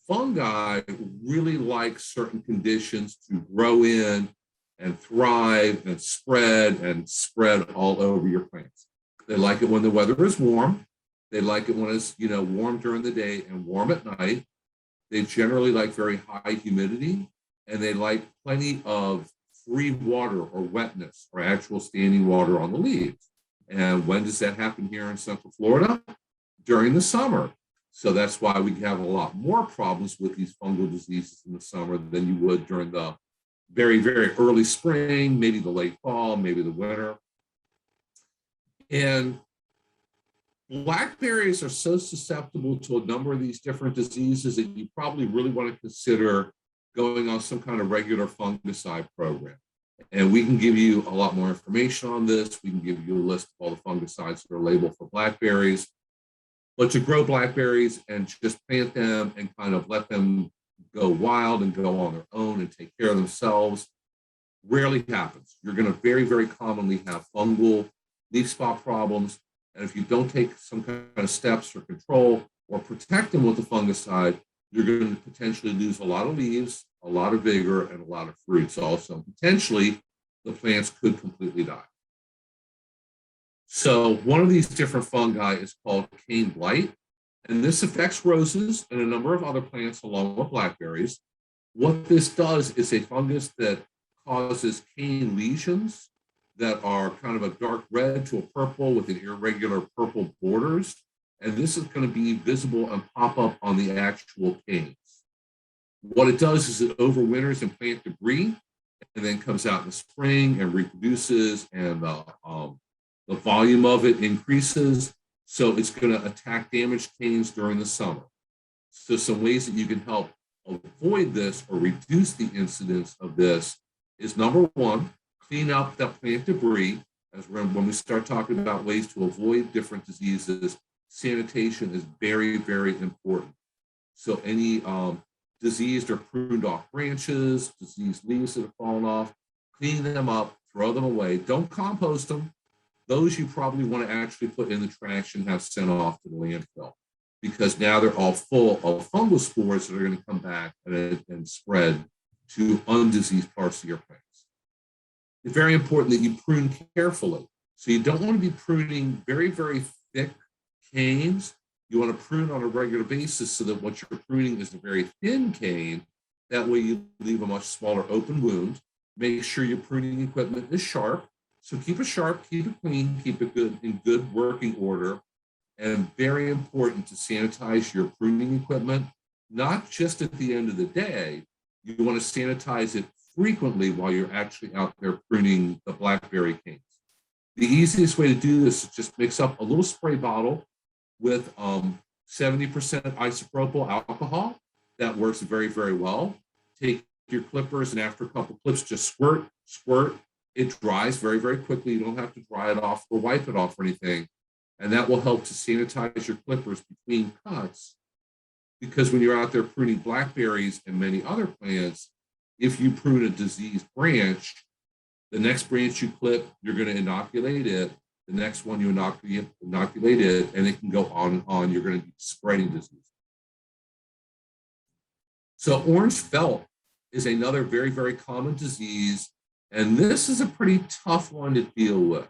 fungi really like certain conditions to grow in and thrive and spread all over your plants. They like it when the weather is warm. They like it when it's warm during the day and warm at night. They generally like very high humidity, and they like plenty of free water or wetness or actual standing water on the leaves. And when does that happen here in Central Florida? During the summer. So that's why we have a lot more problems with these fungal diseases in the summer than you would during the very, very early spring, maybe the late fall, maybe the winter. And blackberries are so susceptible to a number of these different diseases that you probably really want to consider going on some kind of regular fungicide program. And we can give you a lot more information on this. We can give you a list of all the fungicides that are labeled for blackberries. But to grow blackberries and just plant them and kind of let them go wild and go on their own and take care of themselves rarely happens. You're going to very, very commonly have fungal leaf spot problems. And if you don't take some kind of steps or control or protect them with the fungicide, you're going to potentially lose a lot of leaves, a lot of vigor, and a lot of fruits also. Potentially, the plants could completely die. So one of these different fungi is called cane blight, and this affects roses and a number of other plants along with blackberries. What this does is a fungus that causes cane lesions that are kind of a dark red to a purple with an irregular purple borders. And this is going to be visible and pop up on the actual canes. What it does is it overwinters in plant debris and then comes out in the spring and reproduces, and the volume of it increases. So it's going to attack damaged canes during the summer. So some ways that you can help avoid this or reduce the incidence of this is, number one, clean up that plant debris. As when we start talking about ways to avoid different diseases, sanitation is very, very important. So any diseased or pruned off branches, diseased leaves that have fallen off, clean them up, throw them away. Don't compost them. Those you probably want to actually put in the trash and have sent off to the landfill, because now they're all full of fungal spores that are going to come back and spread to undiseased parts of your plants. It's very important that you prune carefully. So you don't want to be pruning very, very thick canes. You want to prune on a regular basis so that what you're pruning is a very thin cane. That way you leave a much smaller open wound. Make sure your pruning equipment is sharp. So keep it sharp, keep it clean, keep it good in good working order. And very important to sanitize your pruning equipment, not just at the end of the day. You want to sanitize it frequently while you're actually out there pruning the blackberry canes. The easiest way to do this is just mix up a little spray bottle with 70% isopropyl alcohol. That works very, very well. Take your clippers, and after a couple clips, just squirt, squirt. It dries very, very quickly. You don't have to dry it off or wipe it off or anything. And that will help to sanitize your clippers between cuts. Because when you're out there pruning blackberries and many other plants, if you prune a diseased branch, the next branch you clip, you're going to inoculate it. The next one you inoculate it, and it can go on and on. You're going to be spreading disease. So orange felt is another very, very common disease. And this is a pretty tough one to deal with.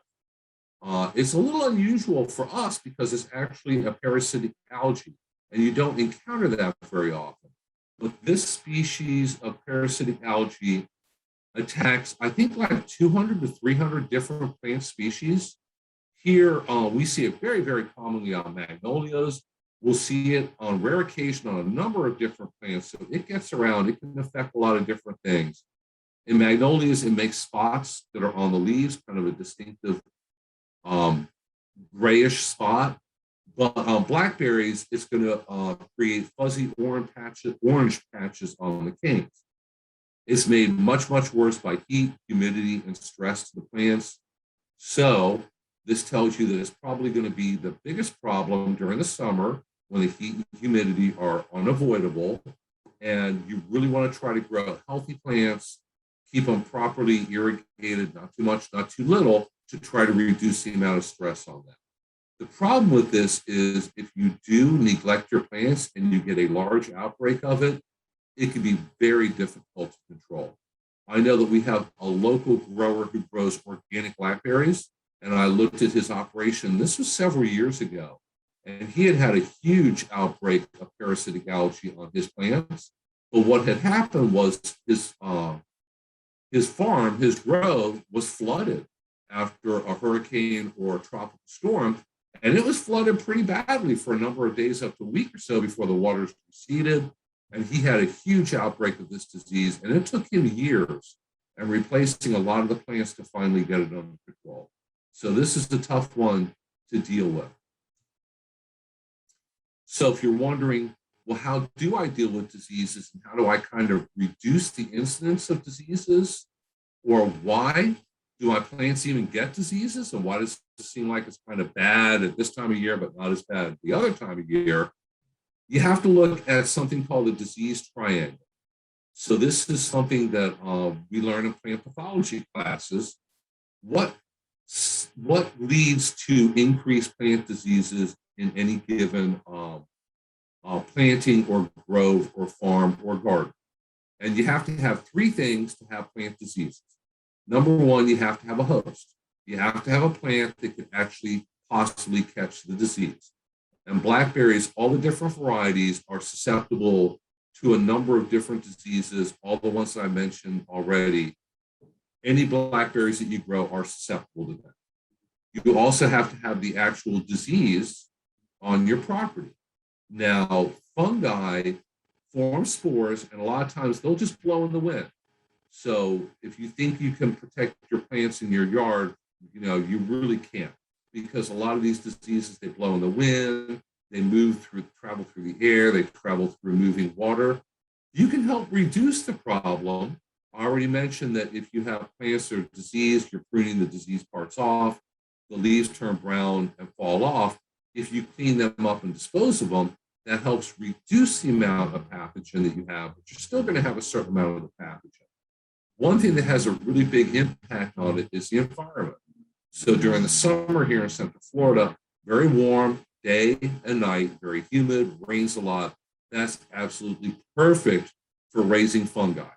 It's a little unusual for us because it's actually a parasitic algae, and you don't encounter that very often. But this species of parasitic algae attacks, I think, like 200 to 300 different plant species. Here, we see it very, very commonly on magnolias. We'll see it on rare occasion on a number of different plants. So it gets around. It can affect a lot of different things. In magnolias, it makes spots that are on the leaves, kind of a distinctive grayish spot. But on blackberries, it's going to create fuzzy orange patches on the canes. It's made much, much worse by heat, humidity, and stress to the plants. So this tells you that it's probably going to be the biggest problem during the summer when the heat and humidity are unavoidable. And you really want to try to grow healthy plants, keep them properly irrigated, not too much, not too little, to try to reduce the amount of stress on them. The problem with this is if you do neglect your plants and you get a large outbreak of it, it can be very difficult to control. I know that we have a local grower who grows organic blackberries, and I looked at his operation. This was several years ago, and he had a huge outbreak of parasitic algae on his plants. But what had happened was his farm, his grove, was flooded after a hurricane or a tropical storm, and it was flooded pretty badly for a number of days, up to a week or so before the waters receded. And he had a huge outbreak of this disease, and it took him years and replacing a lot of the plants to finally get it under control. So this is a tough one to deal with. So if you're wondering, well, how do I deal with diseases and how do I kind of reduce the incidence of diseases? Or why do my plants even get diseases? And why does it seem like it's kind of bad at this time of year, but not as bad the other time of year? You have to look at something called a disease triangle. So this is something that we learn in plant pathology classes. What leads to increased plant diseases in any given planting or grove or farm or garden? And you have to have three things to have plant diseases. Number one, you have to have a host. You have to have a plant that can actually possibly catch the disease. And blackberries, all the different varieties, are susceptible to a number of different diseases, all the ones that I mentioned already. Any blackberries that you grow are susceptible to them. You also have to have the actual disease on your property. Now, fungi form spores, and a lot of times they'll just blow in the wind. So if you think you can protect your plants in your yard, you really can't, because a lot of these diseases, they blow in the wind, they travel through the air, they travel through moving water. You can help reduce the problem. I already mentioned that if you have plants that are diseased, you're pruning the diseased parts off, the leaves turn brown and fall off. If you clean them up and dispose of them, that helps reduce the amount of pathogen that you have, but you're still going to have a certain amount of the pathogen. One thing that has a really big impact on it is the environment. So during the summer here in Central Florida, very warm day and night, very humid, rains a lot. That's absolutely perfect for raising fungi.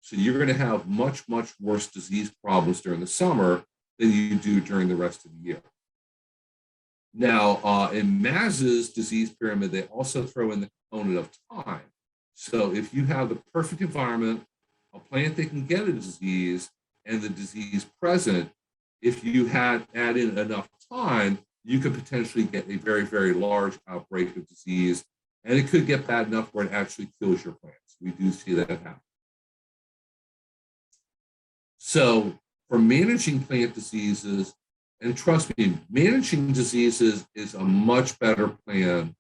So you're going to have much, much worse disease problems during the summer than you do during the rest of the year. Now, in Maz's disease pyramid, they also throw in the component of time. So if you have the perfect environment, a plant that can get a disease, and the disease present, if you add in enough time, you could potentially get a very, very large outbreak of disease, and it could get bad enough where it actually kills your plants. We do see that happen. So for managing plant diseases, and trust me, managing diseases is a much better plan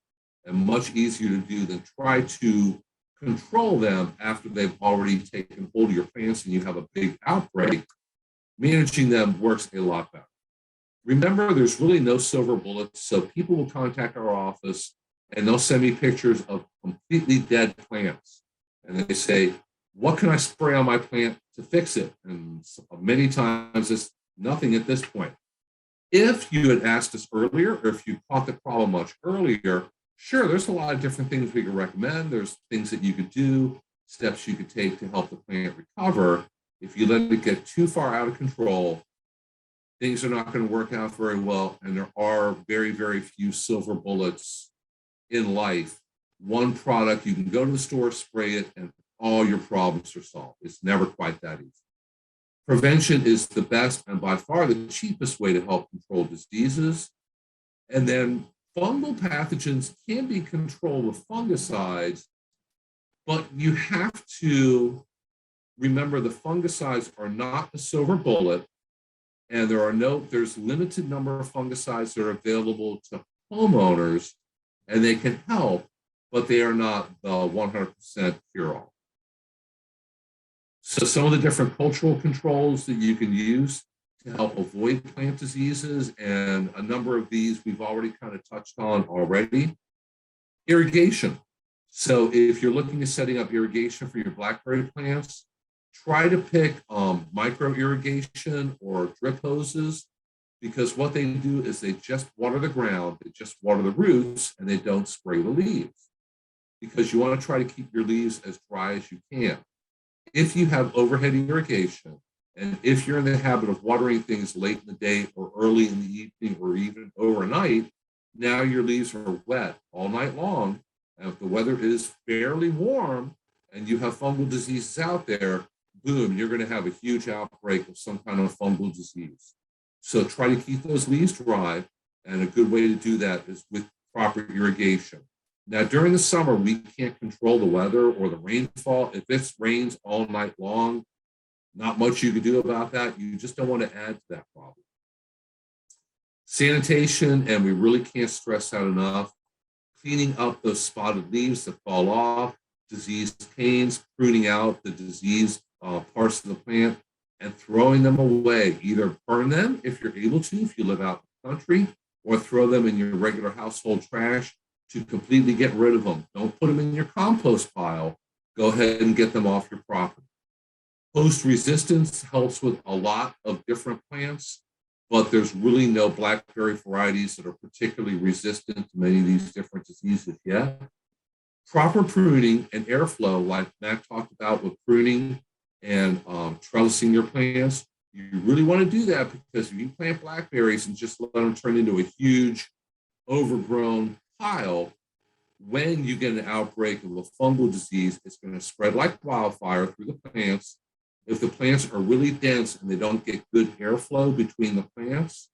and much easier to do than try to control them after they've already taken hold of your plants and you have a big outbreak. Managing them works a lot better. Remember, there's really no silver bullets, so people will contact our office and they'll send me pictures of completely dead plants. And they say, what can I spray on my plant to fix it? And many times it's nothing at this point. If you had asked us earlier, or if you caught the problem much earlier, sure, there's a lot of different things we could recommend. There's things that you could do, steps you could take to help the plant recover. If you let it get too far out of control, things are not going to work out very well. And there are very, very few silver bullets in life. One product, you can go to the store, spray it, and all your problems are solved. It's never quite that easy. Prevention is the best and by far the cheapest way to help control diseases. And then fungal pathogens can be controlled with fungicides, but you have to remember the fungicides are not a silver bullet, and there's limited number of fungicides that are available to homeowners, and they can help, but they are not the 100% cure-all. So some of the different cultural controls that you can use to help avoid plant diseases, and a number of these we've already kind of touched on already. Irrigation. So if you're looking at setting up irrigation for your blackberry plants, try to pick micro irrigation or drip hoses, because what they do is they just water the ground, they just water the roots, and they don't spray the leaves, because you want to try to keep your leaves as dry as you can. If you have overhead irrigation, and if you're in the habit of watering things late in the day or early in the evening or even overnight, now your leaves are wet all night long. And if the weather is fairly warm and you have fungal diseases out there, boom, you're going to have a huge outbreak of some kind of fungal disease. So try to keep those leaves dry, and a good way to do that is with proper irrigation. Now, during the summer, we can't control the weather or the rainfall. If it rains all night long, not much you can do about that. You just don't want to add to that problem. Sanitation, and we really can't stress that enough, cleaning up those spotted leaves that fall off, diseased canes, pruning out the diseased parts of the plant, and throwing them away. Either burn them if you're able to, if you live out in the country, or throw them in your regular household trash to completely get rid of them. Don't put them in your compost pile. Go ahead and get them off your property. Host resistance helps with a lot of different plants, but there's really no blackberry varieties that are particularly resistant to many of these different diseases yet. Proper pruning and airflow, like Matt talked about with pruning and trellising your plants, you really want to do that, because if you plant blackberries and just let them turn into a huge overgrown pile, when you get an outbreak of a fungal disease, it's going to spread like wildfire through the plants. If the plants are really dense and they don't get good airflow between the plants,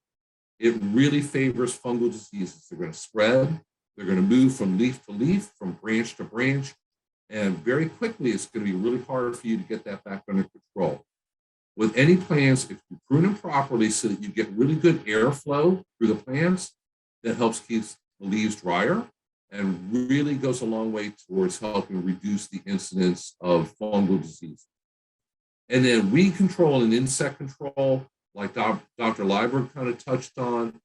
it really favors fungal diseases. They're going to spread, they're going to move from leaf to leaf, from branch to branch, and very quickly it's going to be really hard for you to get that back under control. With any plants, if you prune them properly so that you get really good airflow through the plants, that helps keep the leaves drier and really goes a long way towards helping reduce the incidence of fungal disease. And then weed control and insect control, like Dr. Liebert kind of touched on,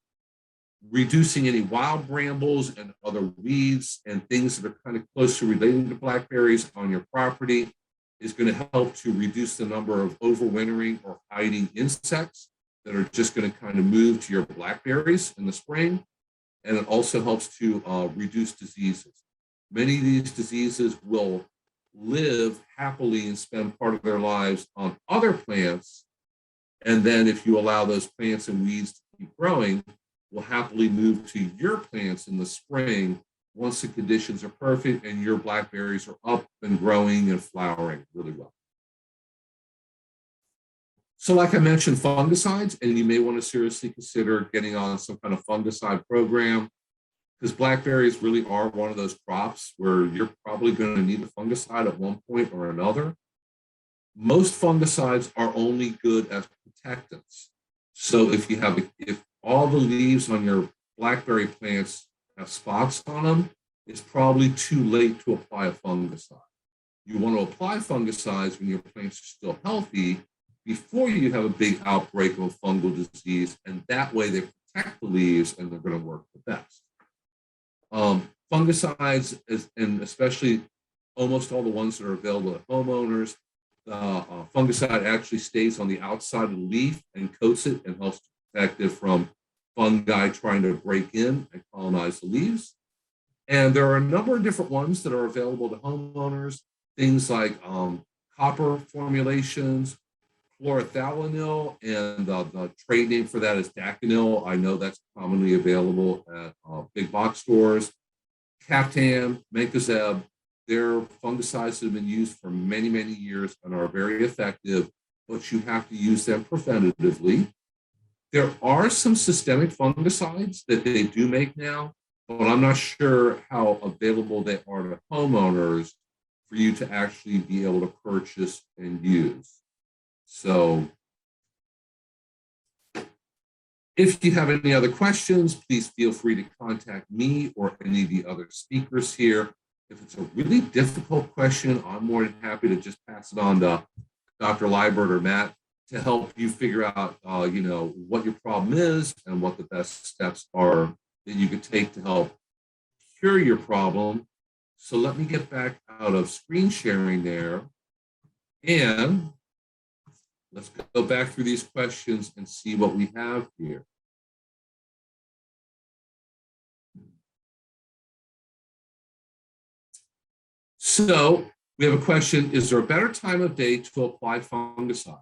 reducing any wild brambles and other weeds and things that are kind of closely related to blackberries on your property is going to help to reduce the number of overwintering or hiding insects that are just going to kind of move to your blackberries in the spring. And it also helps to reduce diseases. Many of these diseases will live happily and spend part of their lives on other plants. And then if you allow those plants and weeds to keep growing, will happily move to your plants in the spring once the conditions are perfect and your blackberries are up and growing and flowering really well. So like I mentioned, fungicides, and you may want to seriously consider getting on some kind of fungicide program, because blackberries really are one of those crops where you're probably going to need a fungicide at one point or another. Most fungicides are only good as protectants. So if all the leaves on your blackberry plants have spots on them, it's probably too late to apply a fungicide. You want to apply fungicides when your plants are still healthy before you have a big outbreak of fungal disease, and that way they protect the leaves and they're going to work the best. Fungicides, and especially almost all the ones that are available to homeowners, fungicide actually stays on the outside of the leaf and coats it and helps to protect it from fungi trying to break in and colonize the leaves. And there are a number of different ones that are available to homeowners, things like copper formulations, chlorothalonil, and the trade name for that is Daconil. I know that's commonly available at big box stores. Captan, Mancozeb, they're fungicides that have been used for many, many years and are very effective, but you have to use them preventatively. There are some systemic fungicides that they do make now, but I'm not sure how available they are to homeowners for you to actually be able to purchase and use. So if you have any other questions, please feel free to contact me or any of the other speakers here. If it's a really difficult question, I'm more than happy to just pass it on to Dr. Liebert or Matt to help you figure out, what your problem is and what the best steps are that you could take to help cure your problem. So let me get back out of screen sharing there, and let's go back through these questions and see what we have here. So we have a question, is there a better time of day to apply fungicide?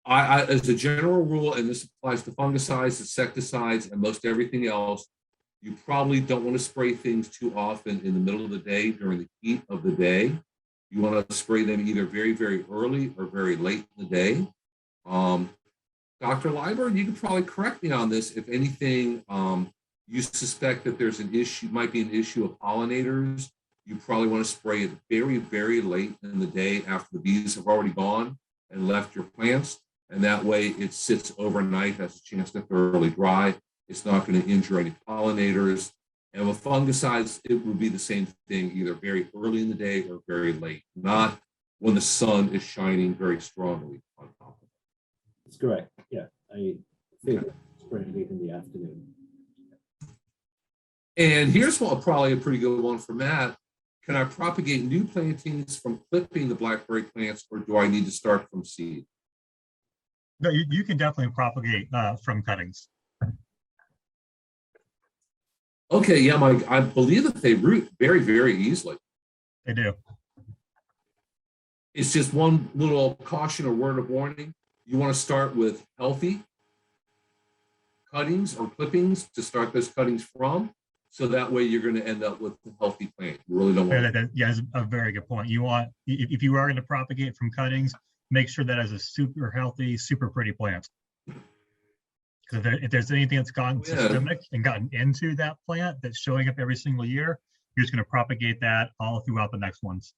As a general rule, and this applies to fungicides, insecticides, and most everything else, you probably don't want to spray things too often in the middle of the day during the heat of the day. You want to spray them either very, very early or very late in the day. Dr. Liebert, you can probably correct me on this. If anything, you suspect that there's an issue, might be an issue of pollinators, you probably want to spray it very, very late in the day after the bees have already gone and left your plants. And that way it sits overnight, has a chance to thoroughly dry. It's not going to injure any pollinators. And with fungicides, it would be the same thing, either very early in the day or very late, not when the sun is shining very strongly on top of it.
That's correct. Yeah, I think spraying late in the afternoon.
And here's probably a pretty good one for Matt. Can I propagate new plantings from clipping the blackberry plants, or do I need to start from seed?
No, you can definitely propagate from cuttings.
Okay, yeah, Mike, I believe that they root very, very easily.
They do.
It's just one little caution or word of warning. You want to start with healthy cuttings or clippings to start those cuttings from. So that way you're going to end up with a healthy plant. You really don't want
Yeah, that's a very good point. You want, if you are going to propagate from cuttings, make sure that is a super healthy, super pretty plant. Because if there's anything that's gotten systemic and gotten into that plant that's showing up every single year, you're just going to propagate that all throughout the next ones.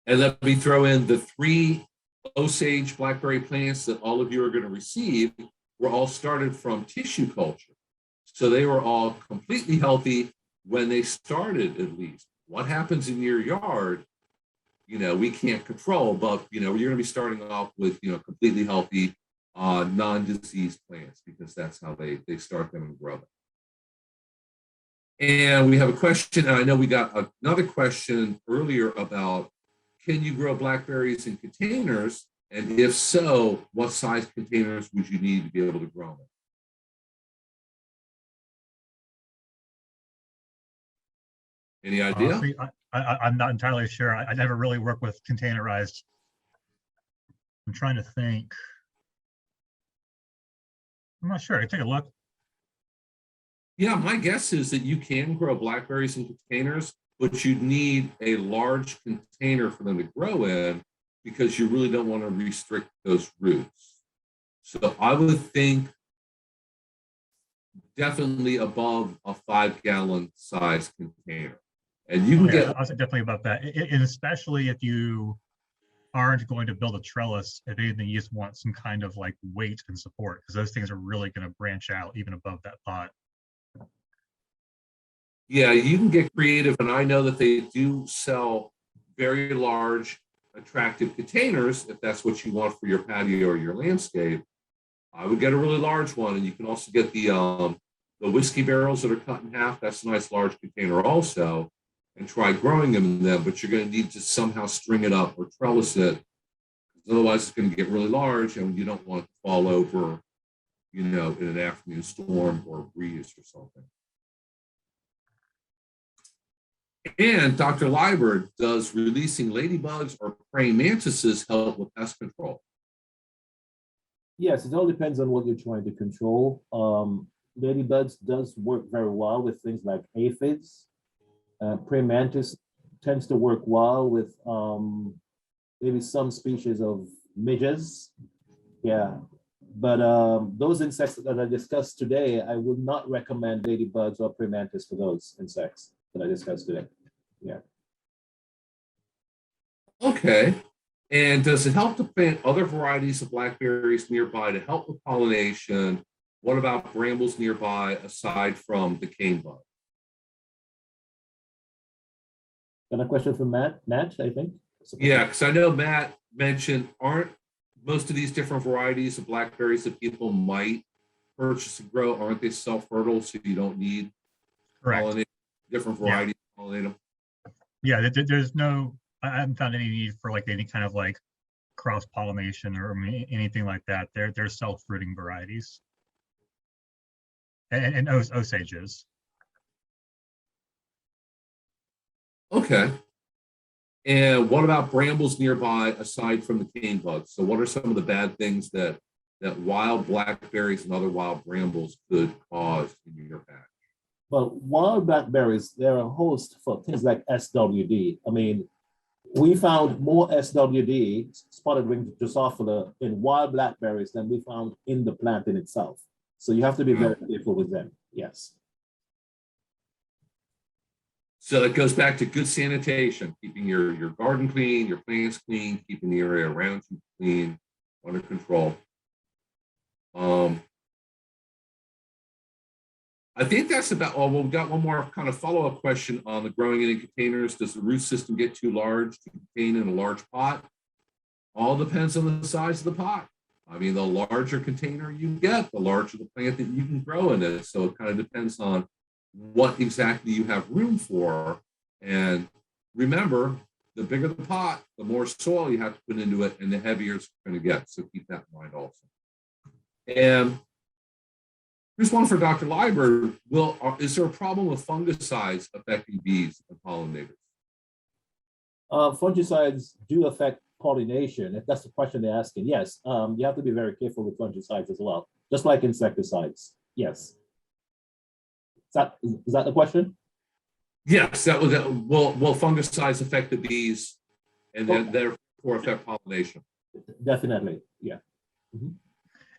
And let me throw in the 3 Osage blackberry plants that all of you are going to receive were all started from tissue culture. So they were all completely healthy when they started, at least. What happens in your yard, we can't control, but, you're going to be starting off with, completely healthy, non-diseased plants, because that's how they start them and grow them. And we have a question, and I know we got another question earlier about, can you grow blackberries in containers? And if so, what size containers would you need to be able to grow them? Any idea?
Honestly, I'm not entirely sure. I never really worked with containerized. I'm trying to think. I'm not sure. I can take a look.
Yeah, my guess is that you can grow blackberries in containers, but you need a large container for them to grow in because you really don't want to restrict those roots. So I would think definitely above a 5-gallon size container. And you can
Oh, yeah,
get,
I was definitely about that. And especially if you aren't going to build a trellis, if anything, you just want some kind of like weight and support because those things are really going to branch out even above that pot.
yeah, you can get creative. And I know that they do sell very large, attractive containers if that's what you want for your patio or your landscape. I would get a really large one, and you can also get the whiskey barrels that are cut in half. That's a nice large container also, and try growing them in them. But you're going to need to somehow string it up or trellis it, otherwise it's going to get really large, and you don't want it to fall over, in an afternoon storm or breeze or something. And Dr. Liebert, does releasing ladybugs or praying mantises help with pest control?
Yes, it all depends on what you're trying to control. Ladybugs does work very well with things like aphids. Praying mantis tends to work well with maybe some species of midges. Yeah, but those insects that I discussed today, I would not recommend ladybugs or praying mantis for those insects that I discussed today. Yeah.
Okay. And does it help to plant other varieties of blackberries nearby to help with pollination? What about brambles nearby aside from the cane bug?
Got a question from Matt, I think.
Yeah, because I know Matt mentioned, aren't most of these different varieties of blackberries that people might purchase and grow, aren't they self-fertile, so you don't need pollinate different varieties to pollinate them?
Yeah, there's no, I haven't found any need for like any kind of like cross pollination or anything like that. They're self-fruiting varieties, and Osages.
Okay. And what about brambles nearby aside from the cane bugs? So what are some of the bad things that wild blackberries and other wild brambles could cause in your patch?
Well, wild blackberries, there are a host for things like SWD. I mean, we found more SWD, spotted winged Drosophila, in wild blackberries than we found in the plant in itself. So you have to be very careful with them. Yes.
So it goes back to good sanitation, keeping your garden clean, your plants clean, keeping the area around you clean, under control. I think that's about all. Well, we've got one more kind of follow-up question on the growing in containers. Does the root system get too large to contain in a large pot? All depends on the size of the pot. I mean, the larger container you get, the larger the plant that you can grow in it. So it kind of depends on what exactly you have room for. And remember, the bigger the pot, the more soil you have to put into it and the heavier it's going to get. So keep that in mind also. And here's one for Dr. Liebert. Is there a problem with fungicides affecting bees and pollinators?
Fungicides do affect pollination, if that's the question they're asking. Yes, you have to be very careful with fungicides as well, just like insecticides. Yes. Is that the question?
Yes, that was. Will fungicides affect the bees and then therefore affect pollination?
Definitely, yeah.
Mm-hmm.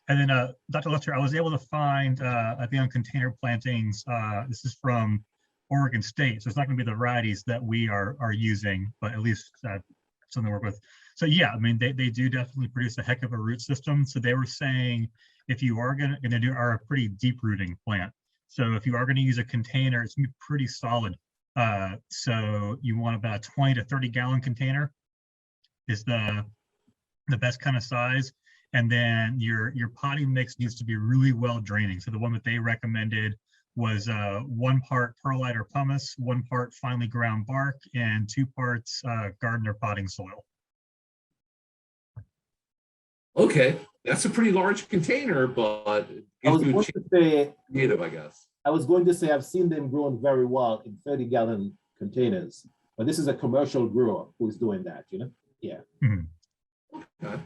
And then Dr. Lester, I was able to find, I think on container plantings, this is from Oregon State, so it's not going to be the varieties that we are using, but at least something to work with. So yeah, I mean, they do definitely produce a heck of a root system. So they were saying if you are going to do a pretty deep rooting plant, so if you are going to use a container, it's going to be pretty solid. So you want about a 20 to 30 gallon container is the best kind of size. And then your potting mix needs to be really well draining. So the one that they recommended was 1 part perlite or pumice, 1 part finely ground bark, and 2 parts garden or potting soil.
Okay, that's a pretty large container, but
I was going to say,
native, I guess.
I was going to say I've seen them grown very well in 30-gallon containers. But this is a commercial grower who's doing that, you know? Yeah.
Okay.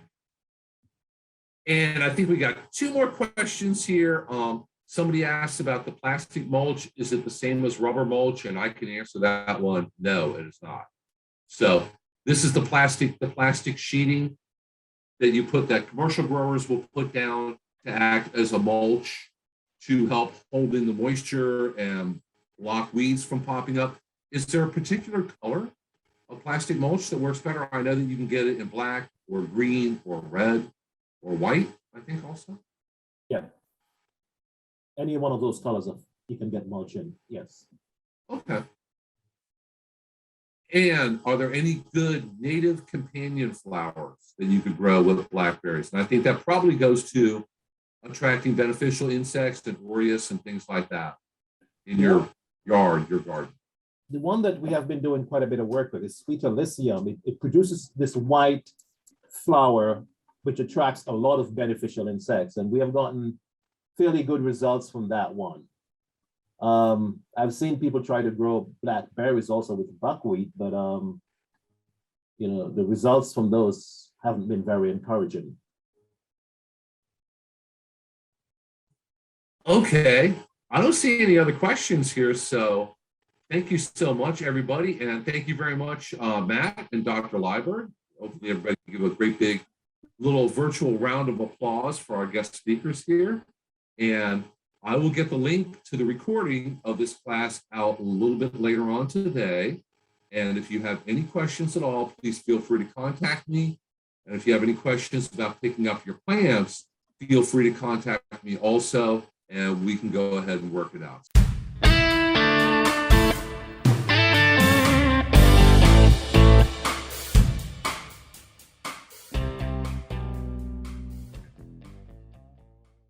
And I think we got two more questions here. Somebody asked about the plastic mulch. Is it the same as rubber mulch? And I can answer that one. No, it is not. So this is the plastic sheeting that you put, that commercial growers will put down to act as a mulch to help hold in the moisture and block weeds from popping up. Is there a particular color of plastic mulch that works better? I know that you can get it in black or green or red or white, I think also.
Yeah. Any one of those colors of you can get mulch in, yes.
Okay. And are there any good native companion flowers that you could grow with blackberries? And I think that probably goes to attracting beneficial insects and aureus and things like that in your yard, your garden.
The one that we have been doing quite a bit of work with is Sweet Elysium. It produces this white flower, which attracts a lot of beneficial insects. And we have gotten fairly good results from that one. I've seen people try to grow blackberries also with buckwheat, but you know, the results from those haven't been very encouraging.
Okay, I don't see any other questions here, so thank you so much, everybody, and thank you very much, Matt and Dr. Liber. Hopefully everybody can give a great big little virtual round of applause for our guest speakers here. And I will get the link to the recording of this class out a little bit later on today. And if you have any questions at all, please feel free to contact me. And if you have any questions about picking up your plants, feel free to contact me also, and we can go ahead and work it out.